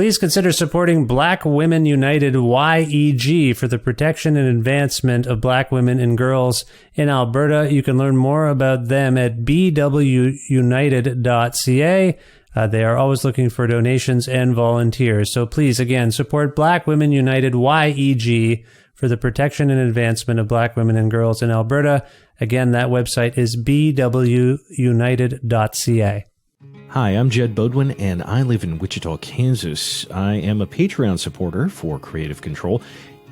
Please consider supporting Black Women United YEG for the protection and advancement of black women and girls in Alberta. You can learn more about them at bwunited.ca. They are always looking for donations and volunteers. So please, again, support Black Women United YEG for the protection and advancement of black women and girls in Alberta. Again, that website is bwunited.ca. Hi, I'm Jed Bodwin, and I live in Wichita, Kansas. I am a Patreon supporter for Creative Control.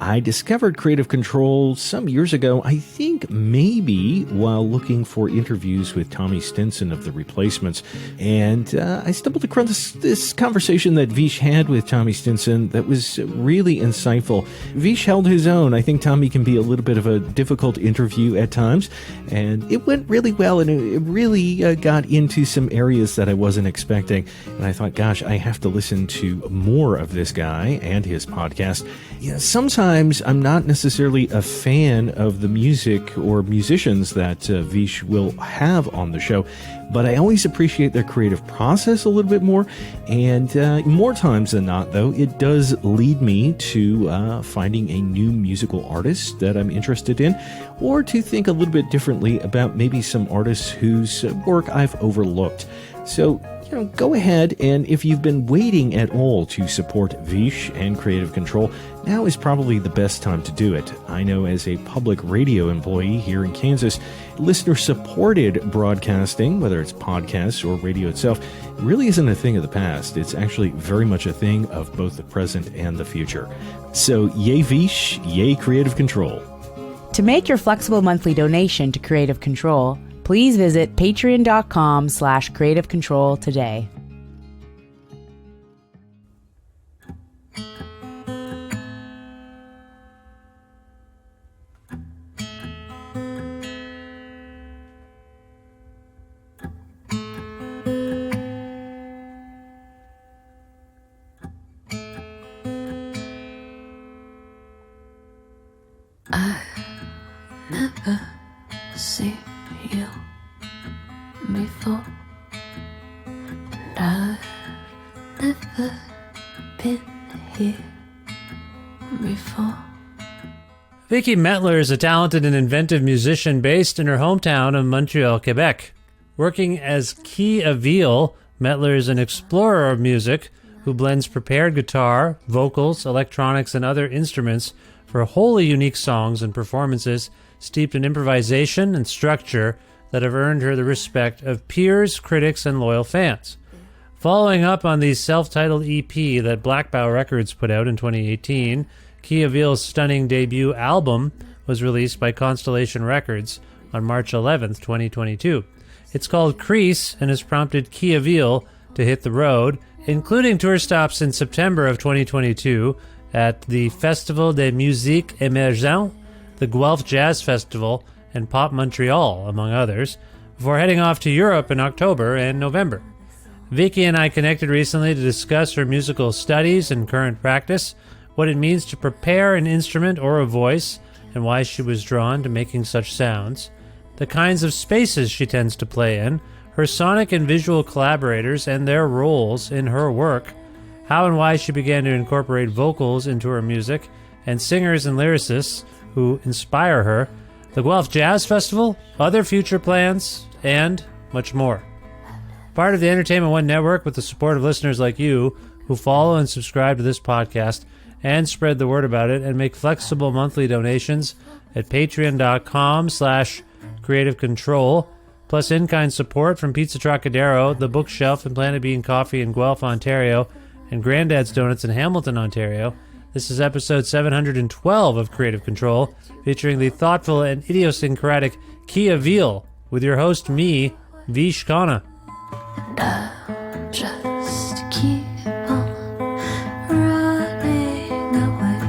I discovered Creative Control some years ago, I think maybe while looking for interviews with Tommy Stinson of The Replacements. And I stumbled across this conversation that Vish had with Tommy Stinson that was really insightful. Vish held his own. I think Tommy can be a little bit of a difficult interview at times. And it went really well, and it really got into some areas that I wasn't expecting. And I thought, gosh, I have to listen to more of this guy and his podcast. Yeah, sometimes I'm not necessarily a fan of the music or musicians that Vish will have on the show, but I always appreciate their creative process a little bit more. And more times than not, though, it does lead me to finding a new musical artist that I'm interested in, or to think a little bit differently about maybe some artists whose work I've overlooked. So, go ahead, and if you've been waiting at all to support Vish and Creative Control, now is probably the best time to do it. I know as a public radio employee here in Kansas, listener-supported broadcasting, whether it's podcasts or radio itself, really isn't a thing of the past. It's actually very much a thing of both the present and the future. So, yay Vish, yay Creative Control. To make your flexible monthly donation to Creative Control, please visit patreon.com/Creative Control today. I never see you before, and I've never been here before. Vicky Metler is a talented and inventive musician based in her hometown of Montreal, Quebec. Working as Kee Avil, Metler is an explorer of music who blends prepared guitar, vocals, electronics, and other instruments for wholly unique songs and performances steeped in improvisation and structure that have earned her the respect of peers, critics, and loyal fans. Following up on the self-titled EP that Black Bow Records put out in 2018, Kee Avil's stunning debut album was released by Constellation Records on March 11th, 2022. It's called Crease and has prompted Kee Avil to hit the road, including tour stops in September of 2022 at the Festival de Musique Émergente, the Guelph Jazz Festival, and Pop Montreal, among others, before heading off to Europe in October and November. Vicky and I connected recently to discuss her musical studies and current practice, what it means to prepare an instrument or a voice, and why she was drawn to making such sounds, the kinds of spaces she tends to play in, her sonic and visual collaborators and their roles in her work, how and why she began to incorporate vocals into her music, and singers and lyricists who inspire her, the Guelph Jazz Festival, other future plans, and much more. Part of the Entertainment One Network with the support of listeners like you who follow and subscribe to this podcast and spread the word about it and make flexible monthly donations at patreon.com/Creative Control, plus in-kind support from Pizza Trocadero, The Bookshelf, and Planet Bean Coffee in Guelph, Ontario, and Granddad's Donuts in Hamilton, Ontario. This is episode 712 of Creative Control, featuring the thoughtful and idiosyncratic Kee Avil, with your host, me, Vish Khanna. And I'll just keep on running away,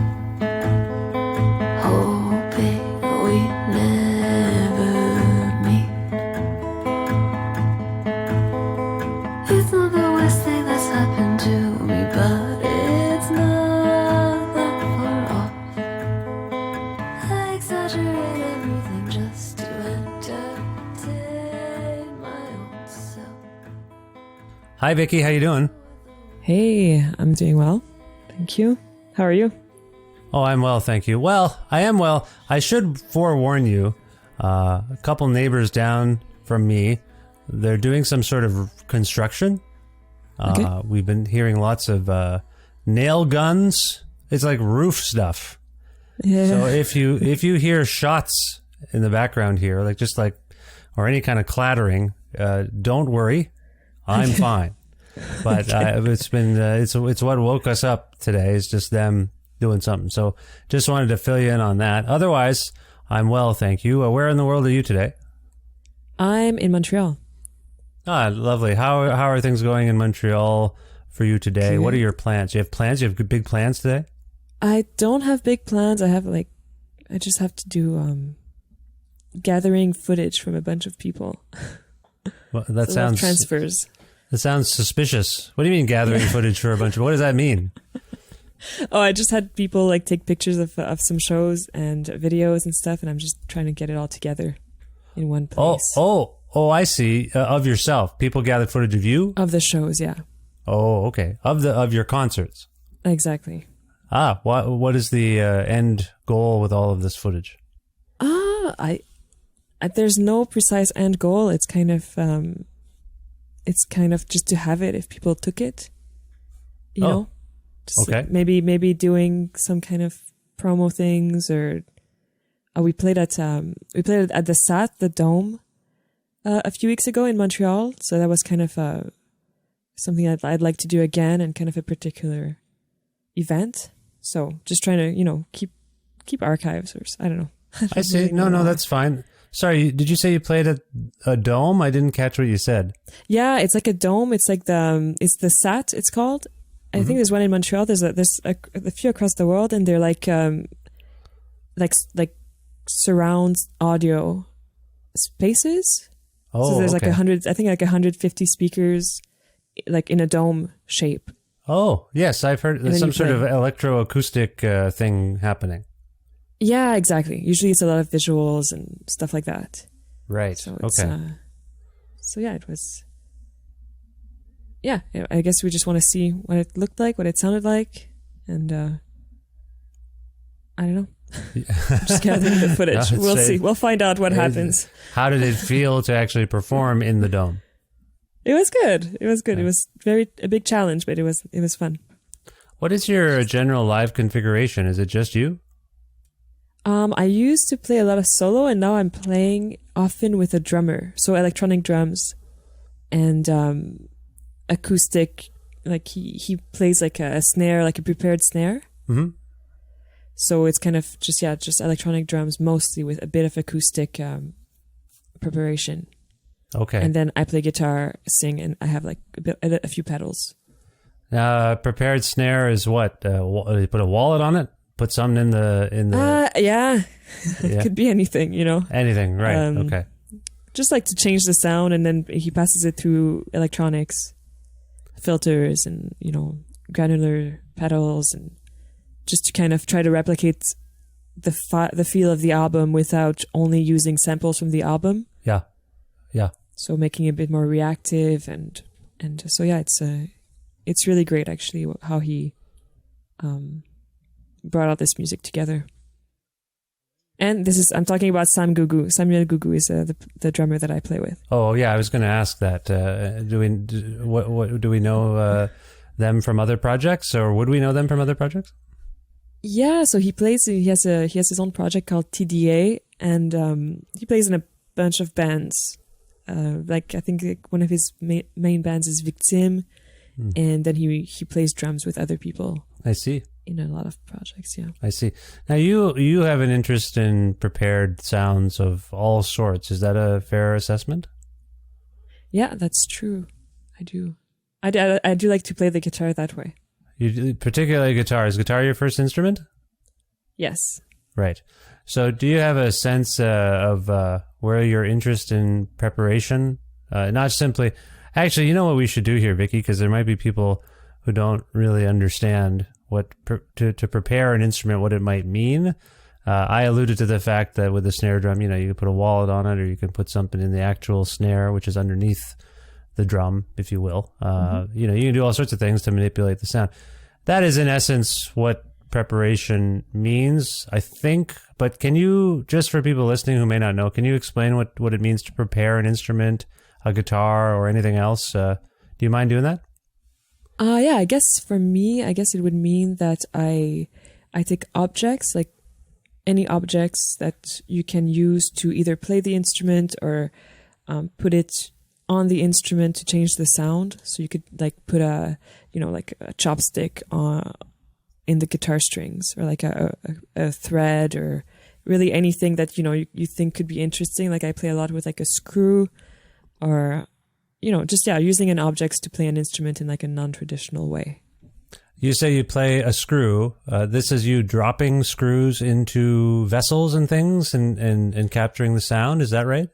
hoping we never meet. It's not the worst thing that's happened to me, but it's not that far off. I exaggerate everything just to entertain my own self. Hi, Vicky. How you doing? Hey, I'm doing well. Thank you. How are you? Oh, I'm well, thank you. Well, I am well. I should forewarn you, a couple neighbors down from me, they're doing some sort of construction. Okay. We've been hearing lots of nail guns. It's like roof stuff. Yeah. So if you hear shots in the background here, or any kind of clattering, don't worry, I'm fine. But it's what woke us up today. Is just them doing something. So just wanted to fill you in on that. Otherwise, I'm well, thank you. Where in the world are you today? I'm in Montreal. Ah, lovely. How are things going in Montreal for you today? Good. What are your plans? You have plans? You have big plans today? I don't have big plans. I just have to do gathering footage from a bunch of people. Well, that So sounds transfers. That sounds suspicious. What do you mean gathering footage for a bunch of? What does that mean? Oh, I just had people like take pictures of some shows and videos and stuff, and I'm just trying to get it all together in one place. Oh! I see. Of yourself, people gathered footage of you. Of the shows, yeah. Oh, okay. Of your concerts. Exactly. Ah, what is the end goal with all of this footage? There's no precise end goal. It's kind of just to have it if people took it, you know. Just okay. like maybe doing some kind of promo things, or we played at the SAT, the Dome, a few weeks ago in Montreal. So that was kind of something I'd like to do again, and kind of a particular event. So just trying to keep archives, or I don't know. I see. No, that's fine. Sorry, did you say you played at a dome? I didn't catch what you said. Yeah, it's like a dome. It's like it's the SAT. It's called. I think there's one in Montreal. There's a few across the world, and they're like surround audio spaces. Oh, so there's okay. like 150 speakers, like in a dome shape. Oh, yes, I've heard there's some sort of play. electroacoustic thing happening. Yeah, exactly. Usually it's a lot of visuals and stuff like that. Right. So it's, okay. So yeah, it was. Yeah, I guess we just want to see what it looked like, what it sounded like, and I don't know. Just gathering the footage. We'll see. We'll find out what happens. How did it feel to actually perform in the dome? It was good. It was good. Yeah. It was a big challenge, but it was fun. What is your general live configuration? Is it just you? I used to play a lot of solo, and now I'm playing often with a drummer. So electronic drums and acoustic. Like he plays like a snare, like a prepared snare. Mm-hmm. So it's kind of just electronic drums, mostly with a bit of acoustic preparation. Okay. And then I play guitar, sing, and I have like a few pedals. Prepared snare is what? You put a wallet on it? Put something in the yeah. It Yeah. could be anything, Anything, right? Okay. Just like to change the sound, and then he passes it through electronics, filters, and granular pedals, and just to kind of try to replicate the feel of the album without only using samples from the album. Yeah. So making it a bit more reactive, and so yeah, it's really great actually how he brought all this music together. And I'm talking about Samuel Gugu is the drummer that I play with. Oh yeah, I was going to ask that. Do we know them from other projects, or would we know them from other projects? Yeah, so he has his own project called TDA, and he plays in a bunch of bands. I think one of his main bands is Victime, and then he plays drums with other people. I see. In a lot of projects, yeah. I see. Now you have an interest in prepared sounds of all sorts. Is that a fair assessment? Yeah, that's true. I do. I do like to play the guitar that way. Particularly guitar. Is guitar your first instrument? Yes. Right. So do you have a sense of where your interest in preparation, not simply... Actually, you know what we should do here, Vicky, because there might be people who don't really understand what to prepare an instrument, what it might mean. I alluded to the fact that with the snare drum, you can put a wallet on it, or you can put something in the actual snare, which is underneath the drum, if you will. You know, you can do all sorts of things to manipulate the sound. That is, in essence, what preparation means, I think. But can you, just for people listening who may not know, can you explain what it means to prepare an instrument, a guitar, or anything else? Do you mind doing that? Yeah, I guess for me, I guess it would mean that I take objects, like any objects that you can use to either play the instrument or put it on the instrument to change the sound. So you could like put a chopstick in the guitar strings, or like a thread, or really anything that, you think could be interesting. Like I play a lot with like a screw, or, using an objects to play an instrument in like a non-traditional way. You say you play a screw. This is you dropping screws into vessels and things and capturing the sound. Is that right?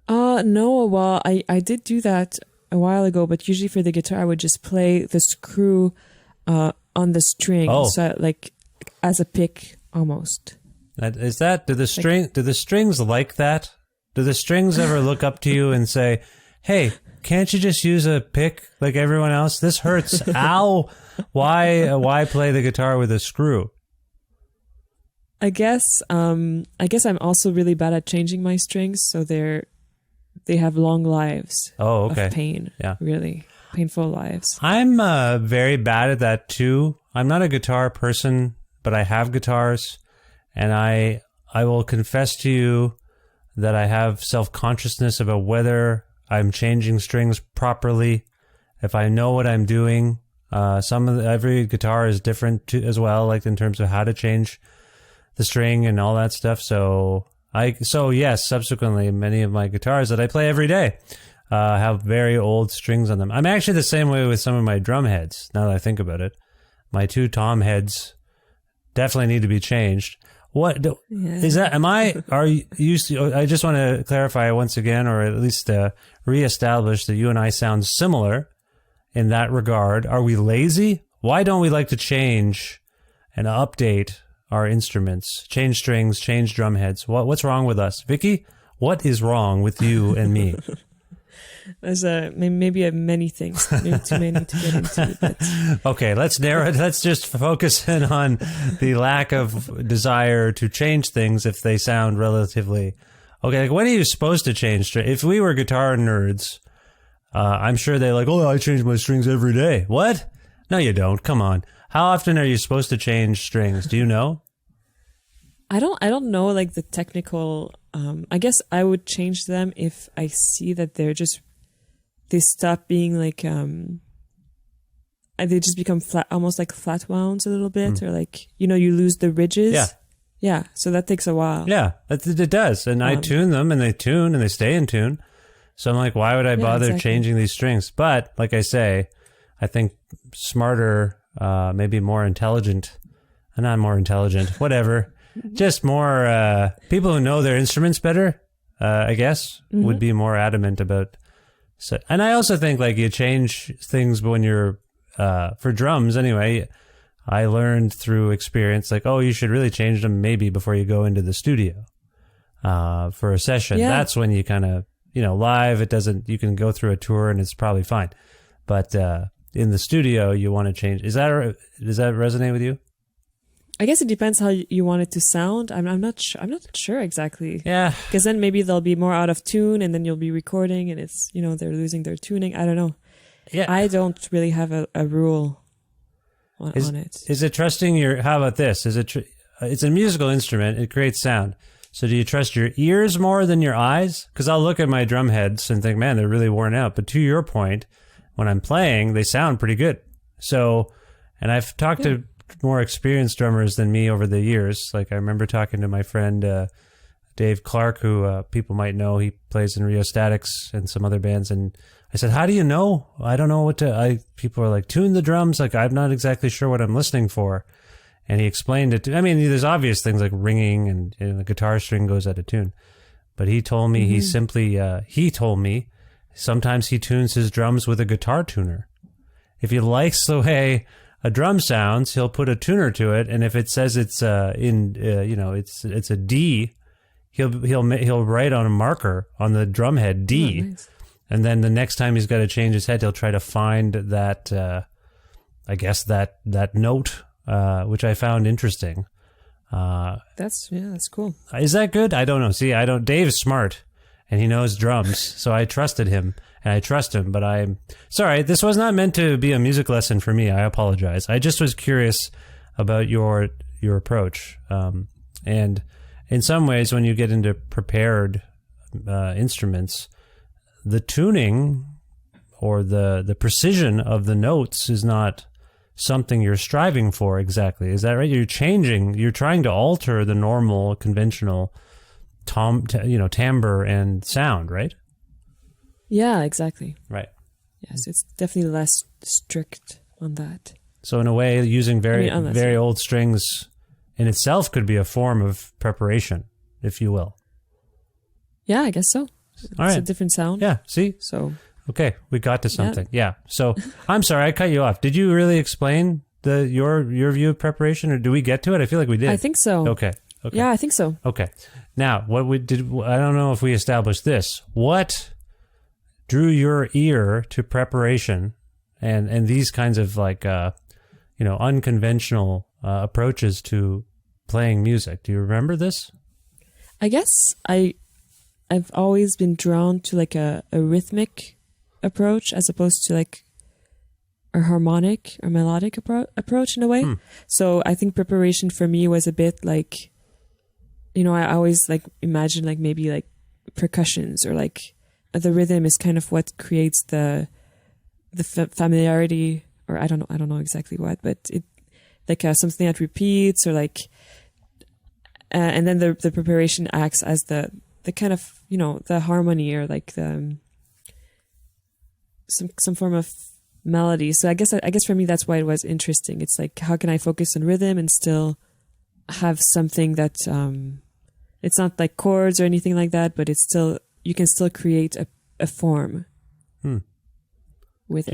No. Well, I did do that a while ago, but usually for the guitar, I would just play the screw on the string, so like as a pick almost. Do the strings like that? Do the strings ever look up to you and say, "Hey, can't you just use a pick like everyone else? This hurts. Ow! Why play the guitar with a screw?" I guess I'm also really bad at changing my strings, so they have long lives. Oh, okay. Of pain. Yeah, really painful lives. I'm very bad at that too. I'm not a guitar person, but I have guitars, and I will confess to you that I have self-consciousness about whether I'm changing strings properly, if I know what I'm doing. Every guitar is different too, as well, like in terms of how to change the string and all that stuff. So yes, subsequently, many of my guitars that I play every day have very old strings on them. I'm actually the same way with some of my drum heads, now that I think about it. My 2 tom heads definitely need to be changed. Is that? I just want to clarify once again, or at least reestablish that you and I sound similar in that regard. Are we lazy? Why don't we like to change and update our instruments? Change strings, change drum heads. What's wrong with us? Vicky, what is wrong with you and me? There's maybe many things, maybe too many to get into. But. Okay, let's narrow it. Let's just focus in on the lack of desire to change things if they sound relatively okay. Like, when are you supposed to change? If we were guitar nerds, I'm sure they're like, "Oh, I change my strings every day." What? No, you don't. Come on. How often are you supposed to change strings? Do you know? I don't know, like the technical. I guess I would change them if I see that they stop being like they just become flat, almost like flat wounds a little bit, or like you lose the ridges. Yeah. So that takes a while. Yeah, it does. And I tune them, and they tune, and they stay in tune. So I'm like, why would I bother changing these strings? But like I say, I think smarter, maybe more intelligent, not more intelligent, whatever. Just more people who know their instruments better, I guess, would be more adamant about. So, and I also think like you change things when you're for drums anyway. I learned through experience, like, you should really change them maybe before you go into the studio for a session. Yeah. That's when you kind of live. It doesn't. You can go through a tour and it's probably fine, but in the studio you want to change. Does that resonate with you? I guess it depends how you want it to sound. I'm not sure exactly. Yeah. Because then maybe they'll be more out of tune, and then you'll be recording, and it's they're losing their tuning. I don't know. Yeah. I don't really have a rule on it. Is it trusting your? How about this? It's a musical instrument. It creates sound. So do you trust your ears more than your eyes? Because I'll look at my drum heads and think, man, they're really worn out. But to your point, when I'm playing, they sound pretty good. So, and I've talked to more experienced drummers than me over the years. Like I remember talking to my friend Dave Clark, who people might know. He plays in Rheostatics and some other bands. And I said, how do you know? I don't know what to... People are like, tune the drums. Like, I'm not exactly sure what I'm listening for. And he explained it. There's obvious things like ringing and the guitar string goes out of tune. But he told me he told me sometimes he tunes his drums with a guitar tuner. If he likes the way a drum sounds, he'll put a tuner to it, and if it says it's it's a D, he'll write on a marker on the drum head D, And then the next time he's got to change his head, he'll try to find that, I guess, that note, which I found interesting. That's cool. Is that good? I don't know. See, Dave's smart and he knows drums, so I trusted him and I trust him, but I'm sorry. This was not meant to be a music lesson for me. I apologize. I just was curious about your approach. And in some ways, when you get into prepared instruments, the tuning or the precision of the notes is not something you're striving for exactly. Is that right? You're trying to alter the normal, conventional timbre and sound, right? Yeah, exactly. Right. Yes, it's definitely less strict on that. So in a way, using very old strings in itself could be a form of preparation, if you will. Yeah, I guess so. It's All right. a different sound. Yeah, see? So Okay, we got to something. Yeah. So I'm sorry, I cut you off. Did you really explain your view of preparation, or do we get to it? I feel like we did. I think so. Okay. Yeah, I think so. Okay. Now, I don't know if we established this. What drew your ear to preparation and these kinds of unconventional approaches to playing music? Do you remember this? I guess I've always been drawn to like a rhythmic approach as opposed to like a harmonic or melodic approach in a way. So I think preparation for me was a bit like, I always like imagine like maybe like percussions or like the rhythm is kind of what creates the familiarity, or I don't know exactly what, but it like something that repeats or like, and then the preparation acts as the kind of, the harmony or like the some form of melody. So I guess for me that's why it was interesting. It's like, how can I focus on rhythm and still have something that it's not like chords or anything like that, but it's still, you can still create a form with it.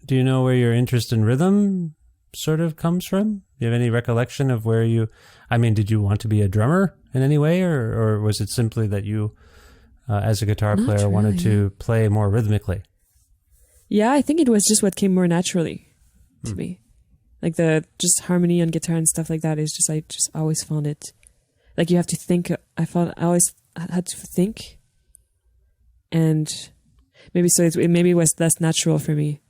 Do you know where your interest in rhythm sort of comes from? Do you have any recollection of where did you want to be a drummer in any way, or was it simply that you, as a guitar player, wanted to play more rhythmically? Yeah, I think it was just what came more naturally to me. Like the just harmony on guitar and stuff like that is just, I just always found it, like you have to think. I always had to think, and maybe maybe it was less natural for me.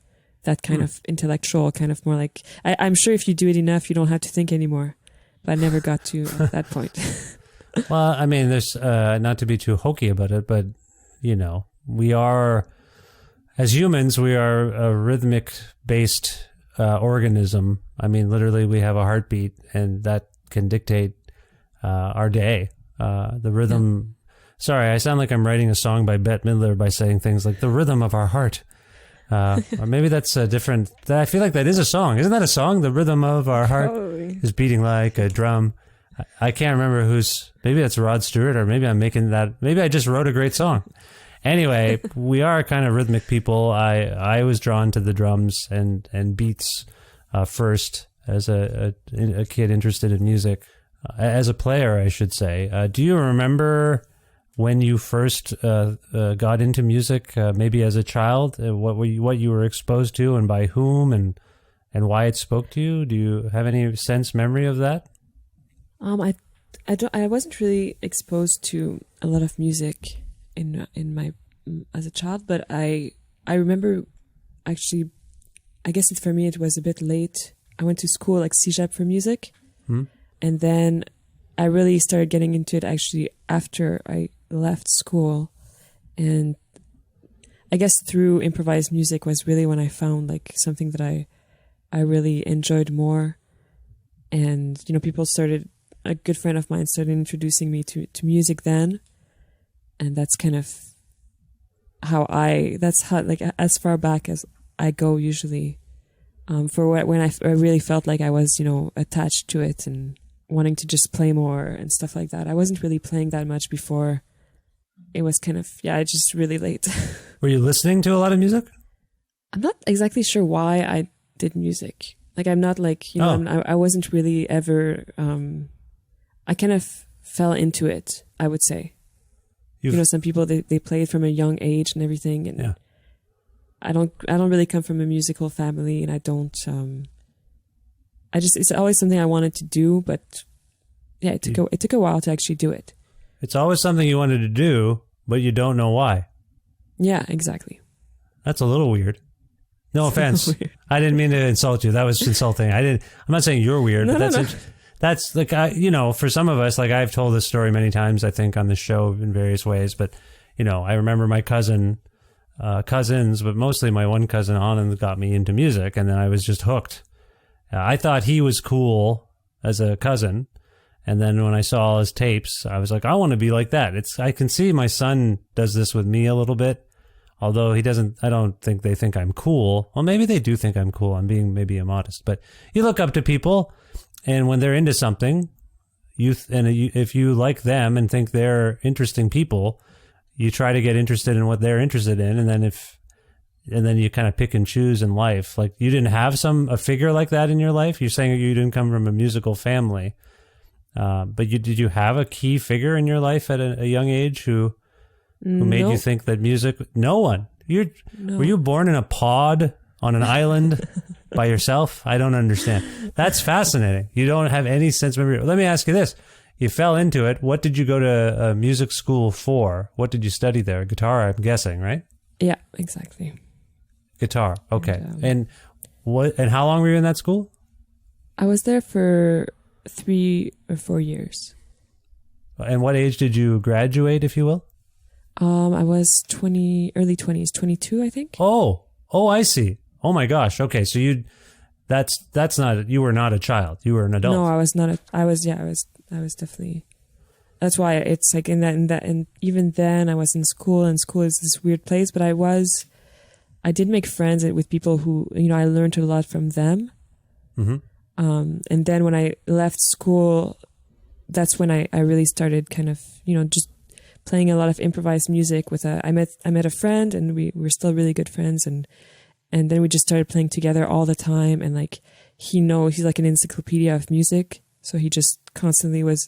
That kind of intellectual, kind of more like, I'm sure if you do it enough, you don't have to think anymore. But I never got to that point. Well, I mean, there's not to be too hokey about it, but we are, as humans, we are a rhythmic-based organism. I mean, literally, we have a heartbeat, and that can dictate our day. The rhythm. Yeah. Sorry, I sound like I'm writing a song by Bette Midler by saying things like the rhythm of our heart. Or maybe that's a different. I feel like that is a song. Isn't that a song? The rhythm of our heart is beating like a drum. I can't remember maybe that's Rod Stewart, or maybe I'm making that. Maybe I just wrote a great song. Anyway, we are kind of rhythmic people. I was drawn to the drums and beats first as a kid interested in music. As a player, I should say. Do you remember when you first got into music, maybe as a child, what you were exposed to and by whom and why it spoke to you? Do you have any memory of that? I wasn't really exposed to a lot of music in my as a child, but I remember actually, I guess for me it was a bit late. I went to school like CEGEP for music, and then I really started getting into it actually after I left school, and I guess through improvised music was really when I found like something that I really enjoyed more. And a good friend of mine started introducing me to music then, and that's kind of how like as far back as I go usually, when I really felt like I was attached to it and wanting to just play more and stuff like that. I wasn't really playing that much before. It was kind of, just really late. Were you listening to a lot of music? I'm not exactly sure why I did music. Like, I'm not like, I wasn't really ever, I kind of fell into it, I would say. Some people, they play it from a young age and everything. And I don't really come from a musical family, and I don't. It's always something I wanted to do, but yeah, it took a while to actually do it. It's always something you wanted to do, but you don't know why. Yeah, exactly. That's a little weird. No offense. I didn't mean to insult you. That was insulting. I'm not saying you're weird, but that's like, for some of us, like I've told this story many times, I think on the show in various ways, but I remember my cousins, but mostly my one cousin Anand got me into music, and then I was just hooked. I thought he was cool as a cousin. And then when I saw all his tapes, I was like, I want to be like that. I can see my son does this with me a little bit, although I don't think they think I'm cool. Well, maybe they do think I'm cool. I'm being maybe immodest, but you look up to people, and when they're into something, if you like them and think they're interesting people, you try to get interested in what they're interested in. And then you kind of pick and choose in life. Like, you didn't have a figure like that in your life. You're saying you didn't come from a musical family. But did you have a key figure in your life at a young age who made you think that music? No one. Were you born in a pod on an island by yourself? I don't understand. That's fascinating. You don't have any sense of memory. Let me ask you this. You fell into it. What did you go to music school for? What did you study there? Guitar, I'm guessing, right? Yeah, exactly. Guitar. Okay. And how long were you in that school? I was there for 3 or 4 years. And what age did you graduate, if you will? I was early 20s, 22, I think. Oh, I see. Oh my gosh. Okay, so you were not a child. You were an adult. No, I was not. I was definitely. That's why it's like and even then I was in school, and school is this weird place. But I did make friends with people who I learned a lot from them. Mm-hmm. And then when I left school, that's when I really started kind of, just playing a lot of improvised music I met a friend, and we were still really good friends. And then we just started playing together all the time. And like, he's like an encyclopedia of music. So he just constantly was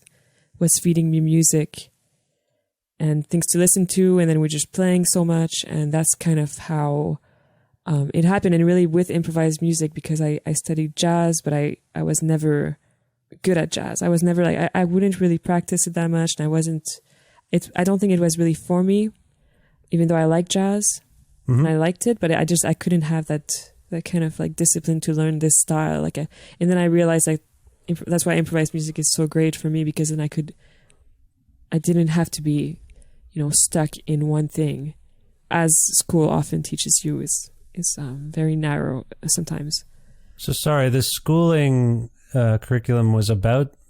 feeding me music and things to listen to. And then we're just playing so much. And that's kind of how it happened, and really with improvised music, because I studied jazz, but I was never good at jazz. I was never like, I wouldn't really practice it that much, and I don't think it was really for me, even though I like jazz, and I liked it, but I couldn't have that kind of like discipline to learn this style. And then I realized that's why improvised music is so great for me, because then I didn't have to be, stuck in one thing, as school often teaches you is very narrow sometimes. So sorry, the schooling curriculum was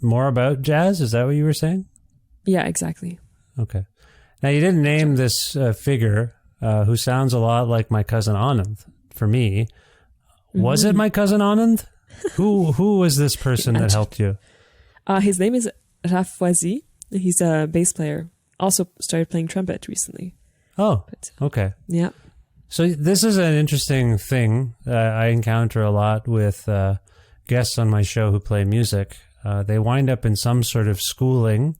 more about jazz? Is that what you were saying? Yeah, exactly. Okay. Now, you didn't name this figure who sounds a lot like my cousin Anand for me. Was it my cousin Anand? Who was this person that helped you? His name is Raf. He's a bass player. Also started playing trumpet recently. Oh, okay. Yeah. So this is an interesting thing I encounter a lot with guests on my show who play music. They wind up in some sort of schooling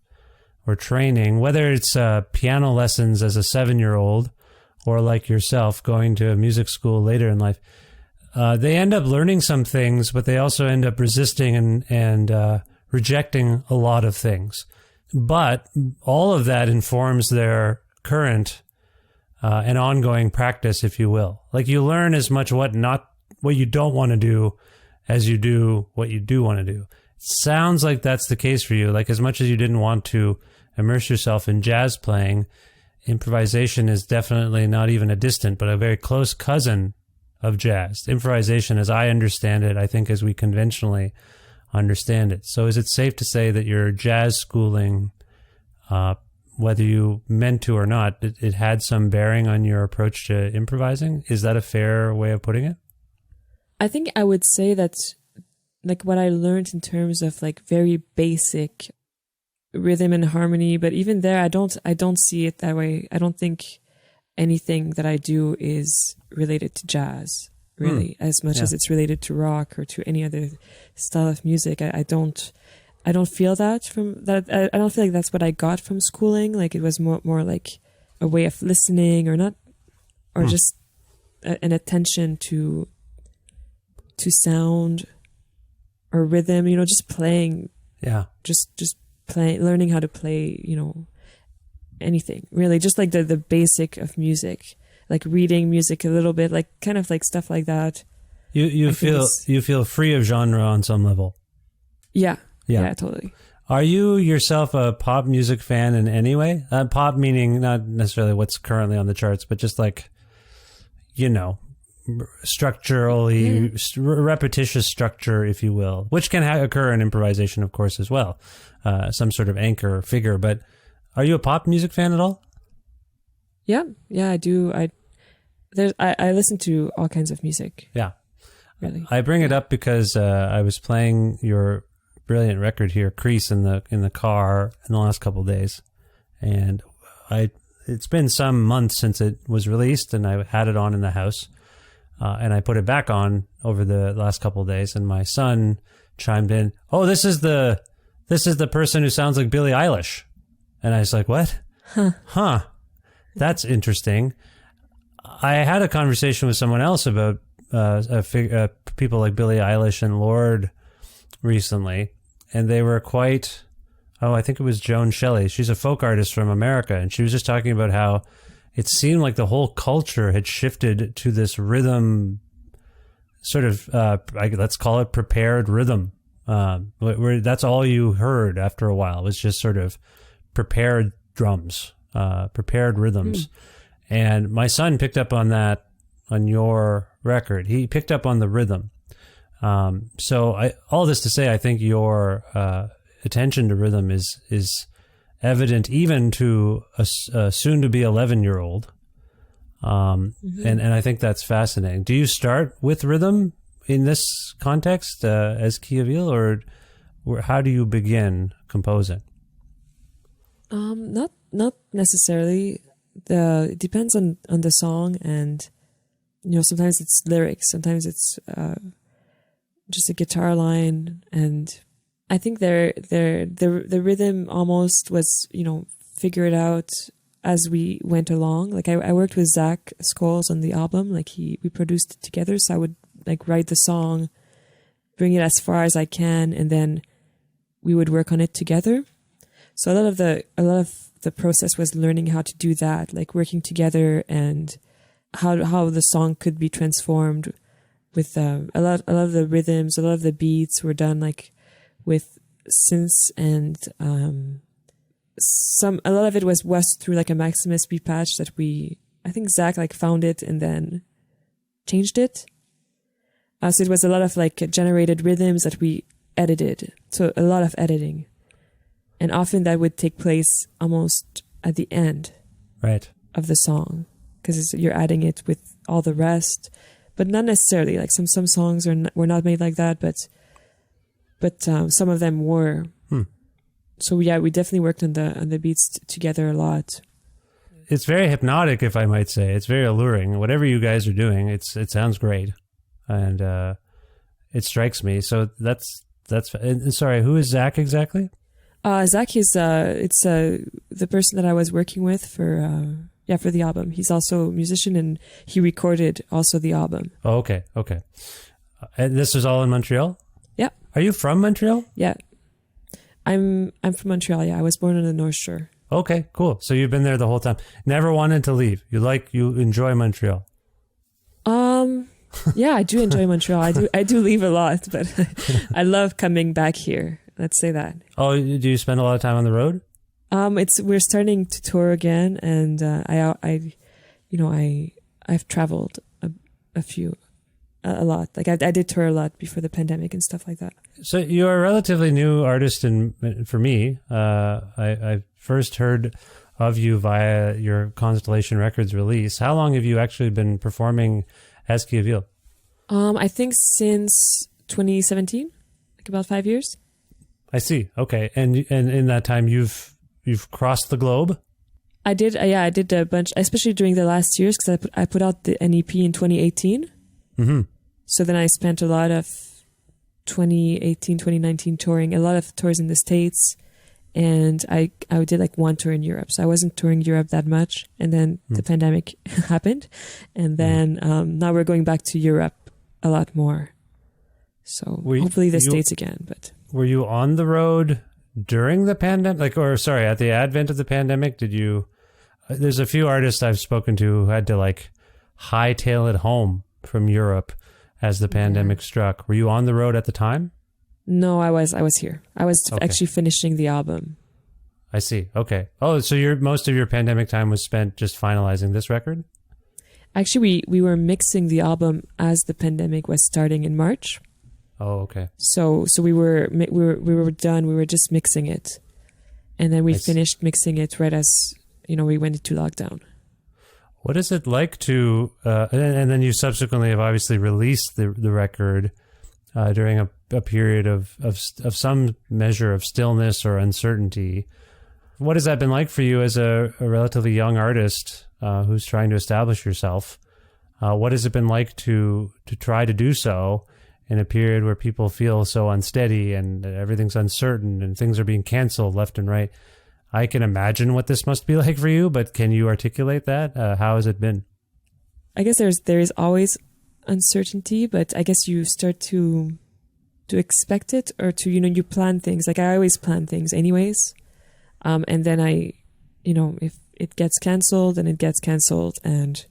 or training, whether it's piano lessons as a 7-year-old or like yourself going to a music school later in life. They end up learning some things, but they also end up resisting and rejecting a lot of things. But all of that informs their current and ongoing practice, if you will. Like, you learn as much what you don't want to do as you do what you do want to do. It sounds like that's the case for you. Like, as much as you didn't want to immerse yourself in jazz playing, improvisation is definitely not even a distant, but a very close cousin of jazz. Improvisation, as I understand it, I think as we conventionally understand it. So is it safe to say that your jazz schooling, whether you meant to or not, it had some bearing on your approach to improvising? Is that a fair way of putting it? I think I would say that, like, what I learned in terms of like very basic rhythm and harmony, but even there, I don't see it that way. I don't think anything that I do is related to jazz, really, as much as it's related to rock or to any other style of music. I don't feel that from that. I don't feel like that's what I got from schooling. Like, it was more like a way of listening, or not, or just an attention to sound or rhythm, just playing, just playing, learning how to play, anything really, just like the basic of music, like reading music a little bit, like kind of like stuff like that. You feel free of genre on some level. Yeah, totally. Are you yourself a pop music fan in any way? Pop meaning not necessarily what's currently on the charts, but just like, structurally, repetitious structure, if you will, which can occur in improvisation, of course, as well. Some sort of anchor figure. But are you a pop music fan at all? Yeah, I do. I listen to all kinds of music. Yeah. Really. I bring it up because I was playing your brilliant record here, Crease, in the car in the last couple of days, and it's been some months since it was released, and I had it on in the house, and I put it back on over the last couple of days, and my son chimed in, "Oh, this is the person who sounds like Billie Eilish," and I was like, "What? Huh? That's interesting." I had a conversation with someone else about people like Billie Eilish and Lorde recently, and they were quite, I think it was Joan Shelley. She's a folk artist from America, and she was just talking about how it seemed like the whole culture had shifted to this rhythm, sort of, let's call it prepared rhythm, where that's all you heard after a while was just sort of prepared drums, prepared rhythms. And my son picked up on that on your record. He picked up on the rhythm. So all this to say, I think your attention to rhythm is evident even to a soon-to-be 11-year-old. And I think that's fascinating. Do you start with rhythm in this context as Kee Avil, or how do you begin composing? Not necessarily. It depends on the song, and sometimes it's lyrics, sometimes it's just a guitar line, and I think the rhythm almost was figured out as we went along. Like I worked with Zach Scholes on the album, like we produced it together, so I would like write the song, bring it as far as I can, and then we would work on it together. So a lot of the process was learning how to do that, like working together, and how the song could be transformed with a lot of the rhythms, a lot of the beats were done like with synths, and a lot of it was through like a Maximus beat patch that I think Zach like found it and then changed it. So it was a lot of like generated rhythms that we edited. So a lot of editing. And often that would take place almost at the end of the song, because you're adding it with all the rest, but not necessarily. Like some songs were not made like that, but some of them were. So yeah, we definitely worked on the beats together a lot. It's very hypnotic, if I might say. It's very alluring. Whatever you guys are doing, it sounds great, and it strikes me. So that's. And sorry, who is Zach exactly? Zach is the person that I was working with for the album. He's also a musician, and he recorded also the album. Oh, okay. And this was all in Montreal? Yeah. Are you from Montreal? Yeah. I'm from Montreal, yeah. I was born on the North Shore. Okay, cool. So you've been there the whole time. Never wanted to leave. You enjoy Montreal. Yeah, I do enjoy Montreal. I do leave a lot, but I love coming back here. Let's say that. Oh, do you spend a lot of time on the road? We're starting to tour again, and I've traveled a lot. Like I did tour a lot before the pandemic and stuff like that. So you're a relatively new artist, for me. I first heard of you via your Constellation Records release. How long have you actually been performing as Kee Avil? I think since 2017, like about 5 years. I see. Okay, and in that time you've crossed the globe. I did. I did a bunch, especially during the last years, because I put out an EP in 2018. Mm-hmm. So then I spent a lot of 2018, 2019 touring, a lot of tours in the States, and I did like one tour in Europe. So I wasn't touring Europe that much, and then the pandemic happened, and then now we're going back to Europe a lot more. So hopefully the States again. But were you on the road during the pandemic, at the advent of the pandemic? Did you? There's a few artists I've spoken to who had to like hightail it home from Europe as the pandemic struck. Were you on the road at the time? No, I was here. I was actually finishing the album. I see. Okay. Oh, so most of your pandemic time was spent just finalizing this record? Actually, we were mixing the album as the pandemic was starting in March. Oh, okay. So we were done. We were just mixing it, and then we finished mixing it right as we went into lockdown. What is it like to? And then you subsequently have obviously released the record during a period of some measure of stillness or uncertainty. What has that been like for you as a relatively young artist who's trying to establish yourself? What has it been like to try to do so in a period where people feel so unsteady and everything's uncertain and things are being canceled left and right? I can imagine what this must be like for you, but can you articulate that? How has it been? I guess there is always uncertainty, but I guess you start to expect it, or to you plan things. Like I always plan things anyways, and then if it gets canceled, then it gets canceled, and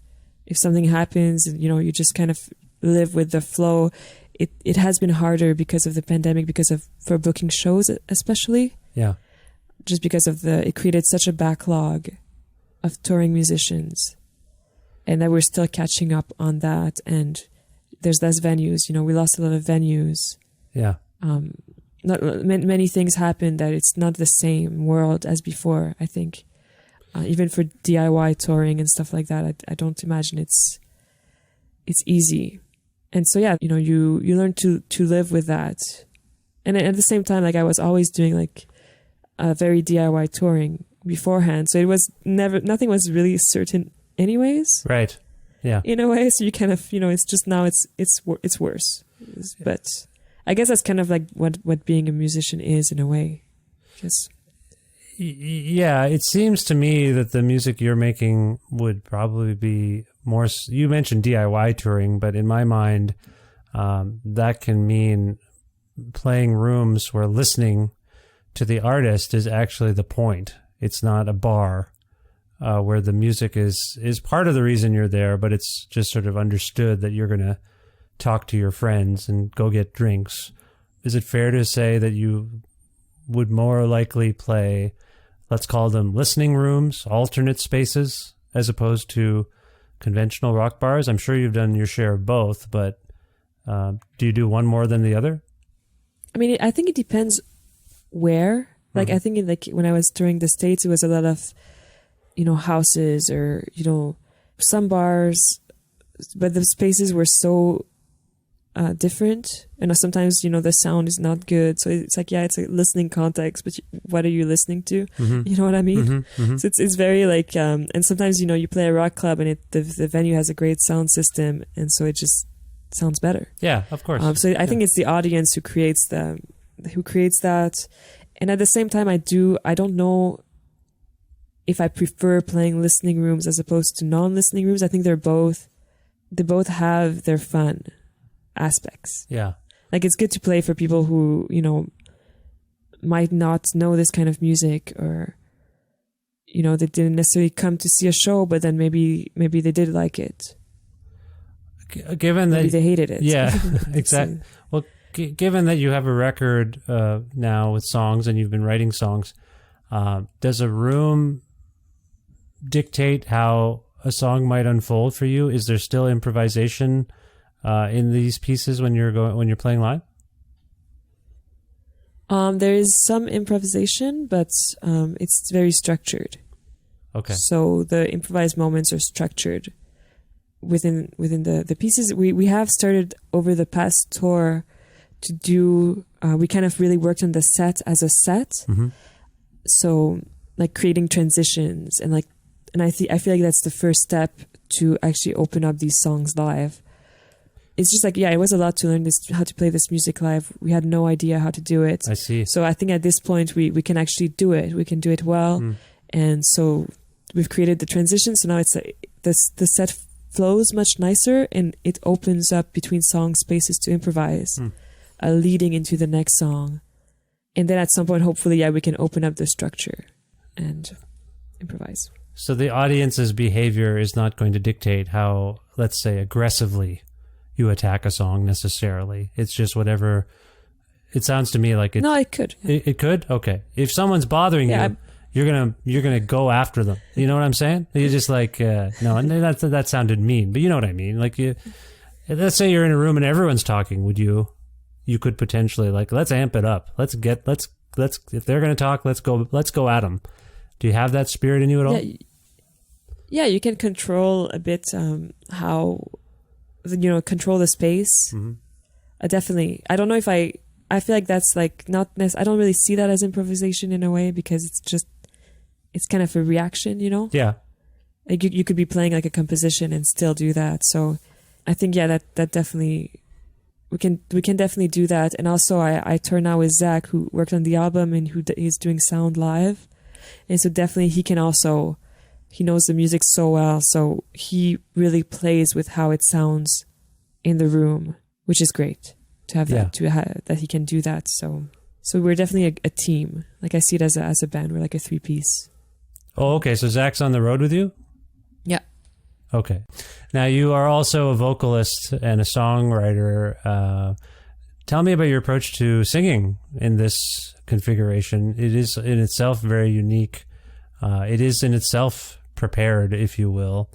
if something happens, you just kind of live with the flow. It has been harder because of the pandemic, for booking shows especially. Yeah. Just because of it created such a backlog of touring musicians, and that we're still catching up on that. And there's less venues. We lost a lot of venues. Yeah. Many things happened that it's not the same world as before. I think, even for DIY touring and stuff like that, I don't imagine it's easy. And so yeah, you learn to live with that. And at the same time, like I was always doing like a very DIY touring beforehand, so it was nothing was really certain anyways. Right. Yeah. In a way, so you kind of it's just now it's worse. But I guess that's kind of like what being a musician is in a way. Just yeah, it seems to me that the music you're making would probably be more. You mentioned DIY touring, but in my mind, that can mean playing rooms where listening to the artist is actually the point. It's not a bar where the music is part of the reason you're there, but it's just sort of understood that you're going to talk to your friends and go get drinks. Is it fair to say that you would more likely play, let's call them listening rooms, alternate spaces, as opposed to conventional rock bars? I'm sure you've done your share of both, but do you do one more than the other? I mean, I think it depends where. Like, I think when I was touring the States, it was a lot of, houses or, some bars, but the spaces were so different. And sometimes, the sound is not good. So it's like, yeah, it's a listening context, but what are you listening to? Mm-hmm. You know what I mean? Mm-hmm. Mm-hmm. So it's very like, and sometimes, you play a rock club and the venue has a great sound system. And so it just sounds better. Yeah, of course. So I think it's the audience who creates that. And at the same time, I don't know if I prefer playing listening rooms as opposed to non-listening rooms. I think they both have their fun aspects. Yeah. Like it's good to play for people who, might not know this kind of music, or, they didn't necessarily come to see a show, but then maybe they did like it. Given that maybe they hated it. Yeah, exactly. Well, given that you have a record now with songs and you've been writing songs, does a room dictate how a song might unfold for you? Is there still improvisation in these pieces when you're playing live? There is some improvisation, but it's very structured. Okay. So the improvised moments are structured within the pieces. We have started over the past tour to do, we kind of really worked on the set as a set. Mm-hmm. So like creating transitions and I feel like that's the first step to actually open up these songs live. it's just like, yeah, it was a lot to learn how to play this music live. We had no idea how to do it. I see. So I think at this point we can actually do it. We can do it well. And so we've created the transition. So now it's like the set flows much nicer, and it opens up between song spaces to improvise, leading into the next song. And then at some point, hopefully, yeah, we can open up the structure and improvise. So the audience's behavior is not going to dictate how, let's say, aggressively you attack a song necessarily. It's just whatever. It sounds to me like it. No, it could. It could. Okay. If someone's bothering you, you're gonna go after them. You know what I'm saying? You're just like no, and that sounded mean, but you know what I mean. Like let's say you're in a room and everyone's talking. Would you? You could potentially like, let's amp it up. Let's if they're gonna talk, let's go at them. Do you have that spirit in you at all? Yeah, you can control a bit how, control the space. Definitely. I don't know if I feel like that's like not I don't really see that as improvisation in a way, because it's kind of a reaction, Yeah. Like you could be playing like a composition and still do that. So I think, yeah, that definitely, we can definitely do that. And also I turn now with Zach, who worked on the album and who is doing sound live. And so definitely he knows the music so well. So he really plays with how it sounds in the room, which is great to have that he can do that. So we're definitely a team. Like I see it as a band. We're like a 3-piece. Oh, okay. So Zach's on the road with you? Yeah. Okay. Now you are also a vocalist and a songwriter. Tell me about your approach to singing in this configuration. It is in itself very unique. It is in itself prepared, if you will.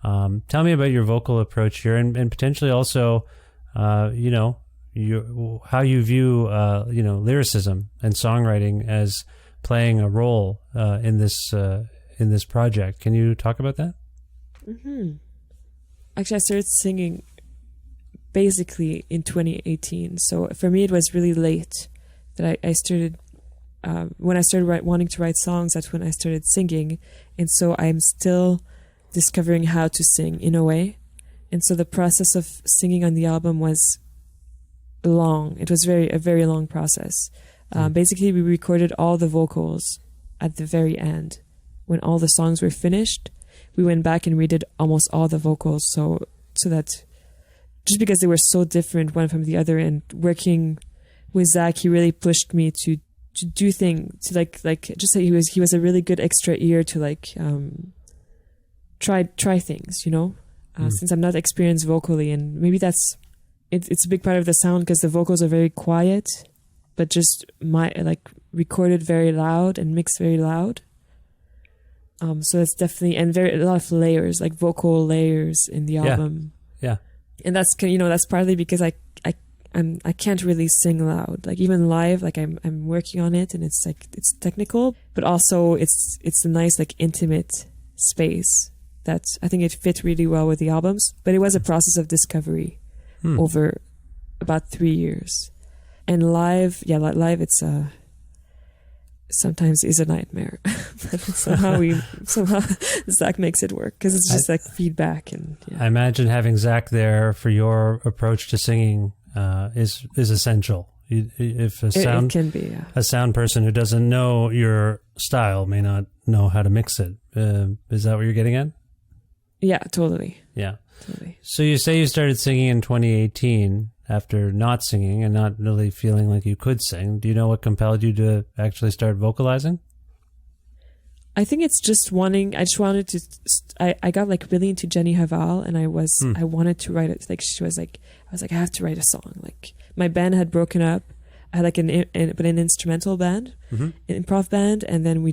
Tell me about your vocal approach here, and potentially also, how you view, lyricism and songwriting as playing a role in this project. Can you talk about that? Actually, I started singing basically in 2018. So for me, it was really late that I started. When I started wanting to write songs, that's when I started singing. And so I'm still discovering how to sing in a way. And so the process of singing on the album was long. It was a very long process. Basically, we recorded all the vocals at the very end. When all the songs were finished, we went back and redid almost all the vocals. So that just because they were so different one from the other, and working with Zach, he really pushed me to do things, to like just say he was a really good extra ear to try things, since I'm not experienced vocally, and maybe that's it's a big part of the sound, because the vocals are very quiet, but just recorded very loud and mixed very loud. So that's definitely, and a lot of layers, like vocal layers in the album. Yeah. And that's that's partly because I can't really sing loud. Like even live, like I'm working on it, and it's technical, but also it's a nice intimate space that I think it fit really well with the albums. But it was a process of discovery over about 3 years. And live, it's sometimes is a nightmare, but somehow Zach makes it work, because it's just feedback. And I imagine having Zach there for your approach to singing is essential. If it can be, yeah. A sound person who doesn't know your style may not know how to mix it. Is that what you're getting at? Yeah, totally. Yeah. Totally. So you say you started singing in 2018 after not singing and not really feeling like you could sing. Do you know what compelled you to actually start vocalizing? I think it's just I just wanted to, I got really into Kee Avil, and I wanted to write it. I was like, I have to write a song. My band had broken up. I had an instrumental band, an improv band, and then